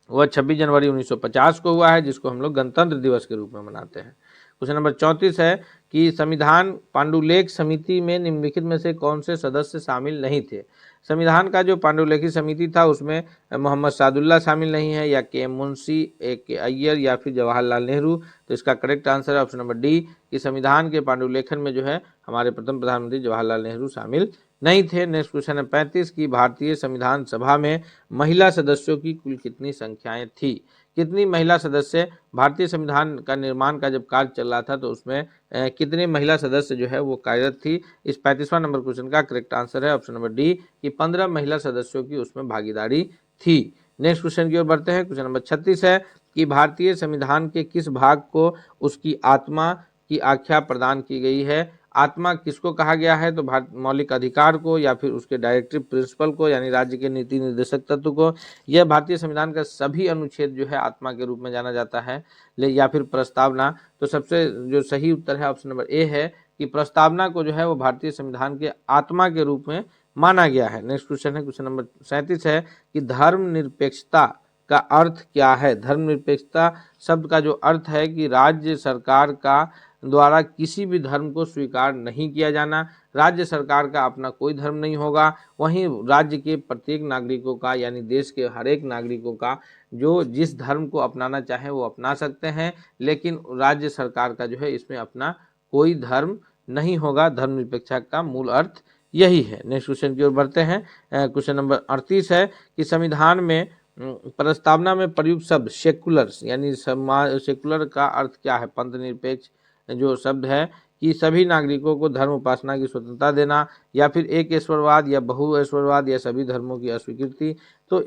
वह 26 जनवरी 1950 को हुआ है, जिसको हम लोग गणतंत्र दिवस के रूप में मनाते हैं। क्वेश्चन नंबर 34 है कि संविधान पांडुलेख समिति में निम्नलिखित में से कौन से सदस्य शामिल नहीं थे। संविधान का जो पांडुलेखी समिति था उसमें मोहम्मद सादुल्ला शामिल नहीं है, या के एम मुंशी, ए के अय्यर या फिर जवाहरलाल नेहरू। तो इसका करेक्ट आंसर है ऑप्शन नंबर डी कि संविधान के पांडुलेखन में जो है हमारे प्रथम प्रधानमंत्री जवाहरलाल नेहरू शामिल नहीं थे। नेक्स्ट क्वेश्चन है 35 की भारतीय संविधान सभा में महिला सदस्यों की कुल कितनी संख्याएं थी। कितनी महिला सदस्य भारतीय संविधान का निर्माण का जब कार्य चल रहा था तो उसमें कितने महिला सदस्य जो है वो कार्यरत थी। इस 35वां नंबर क्वेश्चन का करेक्ट आंसर है ऑप्शन नंबर डी कि 15 महिला सदस्यों की उसमें भागीदारी थी। नेक्स्ट क्वेश्चन की ओर बढ़ते हैं। क्वेश्चन नंबर 36 है कि भारतीय संविधान के किस भाग को उसकी आत्मा की आख्या प्रदान की गई है। आत्मा किसको कहा गया है, तो मौलिक अधिकार को या फिर उसके डायरेक्टिव प्रिंसिपल को यानी राज्य के नीति निर्देशक तत्व को। यह भारतीय संविधान का सभी अनुच्छेद जो है आत्मा के रूप में जाना जाता है, या फिर प्रस्तावना। तो सबसे जो सही उत्तर है ऑप्शन नंबर ए है कि प्रस्तावना को जो है वो भारतीय संविधान के आत्मा के रूप में माना गया है। नेक्स्ट क्वेश्चन है क्वेश्चन नंबर 37 है कि धर्मनिरपेक्षता का अर्थ क्या है। धर्मनिरपेक्षता शब्द का जो अर्थ है कि राज्य सरकार का द्वारा किसी भी धर्म को स्वीकार नहीं किया जाना। राज्य सरकार का अपना कोई धर्म नहीं होगा, वहीं राज्य के प्रत्येक नागरिकों का यानी देश के हर एक नागरिकों का जो जिस धर्म को अपनाना चाहे वो अपना सकते हैं, लेकिन राज्य सरकार का जो है इसमें अपना कोई धर्म नहीं होगा। धर्मनिरपेक्षता का मूल अर्थ यही है। नेक्स्ट क्वेश्चन की ओर बढ़ते हैं। क्वेश्चन नंबर 38 है कि संविधान में प्रस्तावना में प्रयुक्त शब्द सेकुलर्स यानी सेकुलर का अर्थ क्या है। पंथ निरपेक्ष जो शब्द है कि सभी नागरिकों को धर्म उपासना की स्वतंत्रता देना, या फिर एक ईश्वरवाद या बहु ईश्वरवाद या सभी धर्मों की अस्वीकृति। तो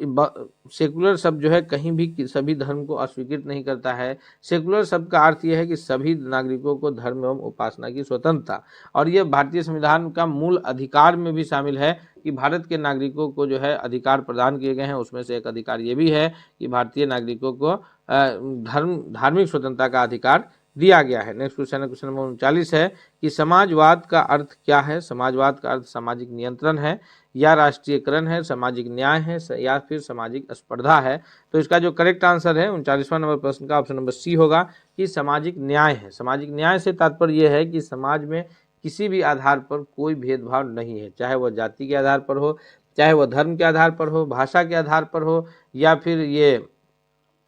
सेकुलर शब्द जो है कहीं भी सभी धर्म को अस्वीकृत नहीं करता है। सेकुलर शब्द का अर्थ यह है कि सभी नागरिकों को धर्म एवं उपासना की स्वतंत्रता, और यह भारतीय संविधान का मूल अधिकार में भी शामिल है कि भारत के नागरिकों को जो है अधिकार प्रदान किए गए हैं। उसमें से एक अधिकार ये भी है कि भारतीय नागरिकों को धार्मिक स्वतंत्रता का अधिकार दिया गया है। नेक्स्ट क्वेश्चन है क्वेश्चन नंबर 39 है कि समाजवाद का अर्थ क्या है। समाजवाद का अर्थ सामाजिक नियंत्रण है, या राष्ट्रीयकरण है, सामाजिक न्याय है, या फिर सामाजिक स्पर्धा है। तो इसका जो करेक्ट आंसर है 39वां नंबर प्रश्न का ऑप्शन नंबर सी होगा कि सामाजिक न्याय है। सामाजिक न्याय से तात्पर्य यह है कि समाज में किसी भी आधार पर कोई भेदभाव नहीं है, चाहे वह जाति के आधार पर हो, चाहे वो धर्म के आधार पर हो, भाषा के आधार पर हो, या फिर ये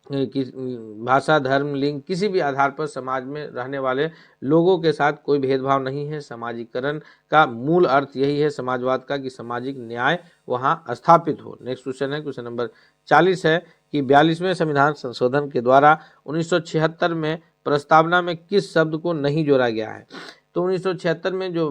भाषा, धर्म, लिंग, किसी भी आधार पर समाज में रहने वाले लोगों के साथ कोई भेदभाव नहीं है। सामाजिकरण का मूल अर्थ यही है समाजवाद का, कि सामाजिक न्याय वहाँ स्थापित हो। नेक्स्ट क्वेश्चन है, क्वेश्चन नंबर 40 है कि 42वें संविधान संशोधन के द्वारा 1976 में प्रस्तावना में किस शब्द को नहीं जोड़ा गया है। तो 1976 में जो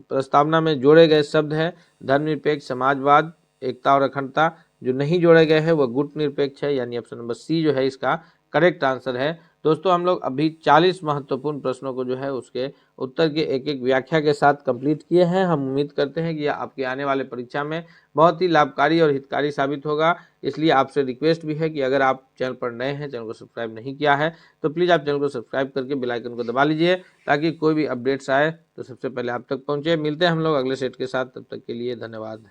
प्रस्तावना में जोड़े गए शब्द है धर्मनिरपेक्ष, समाजवाद, एकता और अखंडता। जो नहीं जोड़े गए हैं वह गुट निरपेक्ष है, यानी ऑप्शन नंबर सी जो है इसका करेक्ट आंसर है। दोस्तों हम लोग अभी 40 महत्वपूर्ण प्रश्नों को जो है उसके उत्तर के एक एक व्याख्या के साथ कंप्लीट किए हैं। हम उम्मीद करते हैं कि यह आपके आने वाले परीक्षा में बहुत ही लाभकारी और हितकारी साबित होगा। इसलिए आपसे रिक्वेस्ट भी है कि अगर आप चैनल पर नए हैं, चैनल को सब्सक्राइब नहीं किया है, तो प्लीज़ आप चैनल को सब्सक्राइब करके बेल आइकन को दबा लीजिए, ताकि कोई भी अपडेट्स आए तो सबसे पहले आप तक पहुँचे। मिलते हैं हम लोग अगले सेट के साथ, तब तक के लिए धन्यवाद।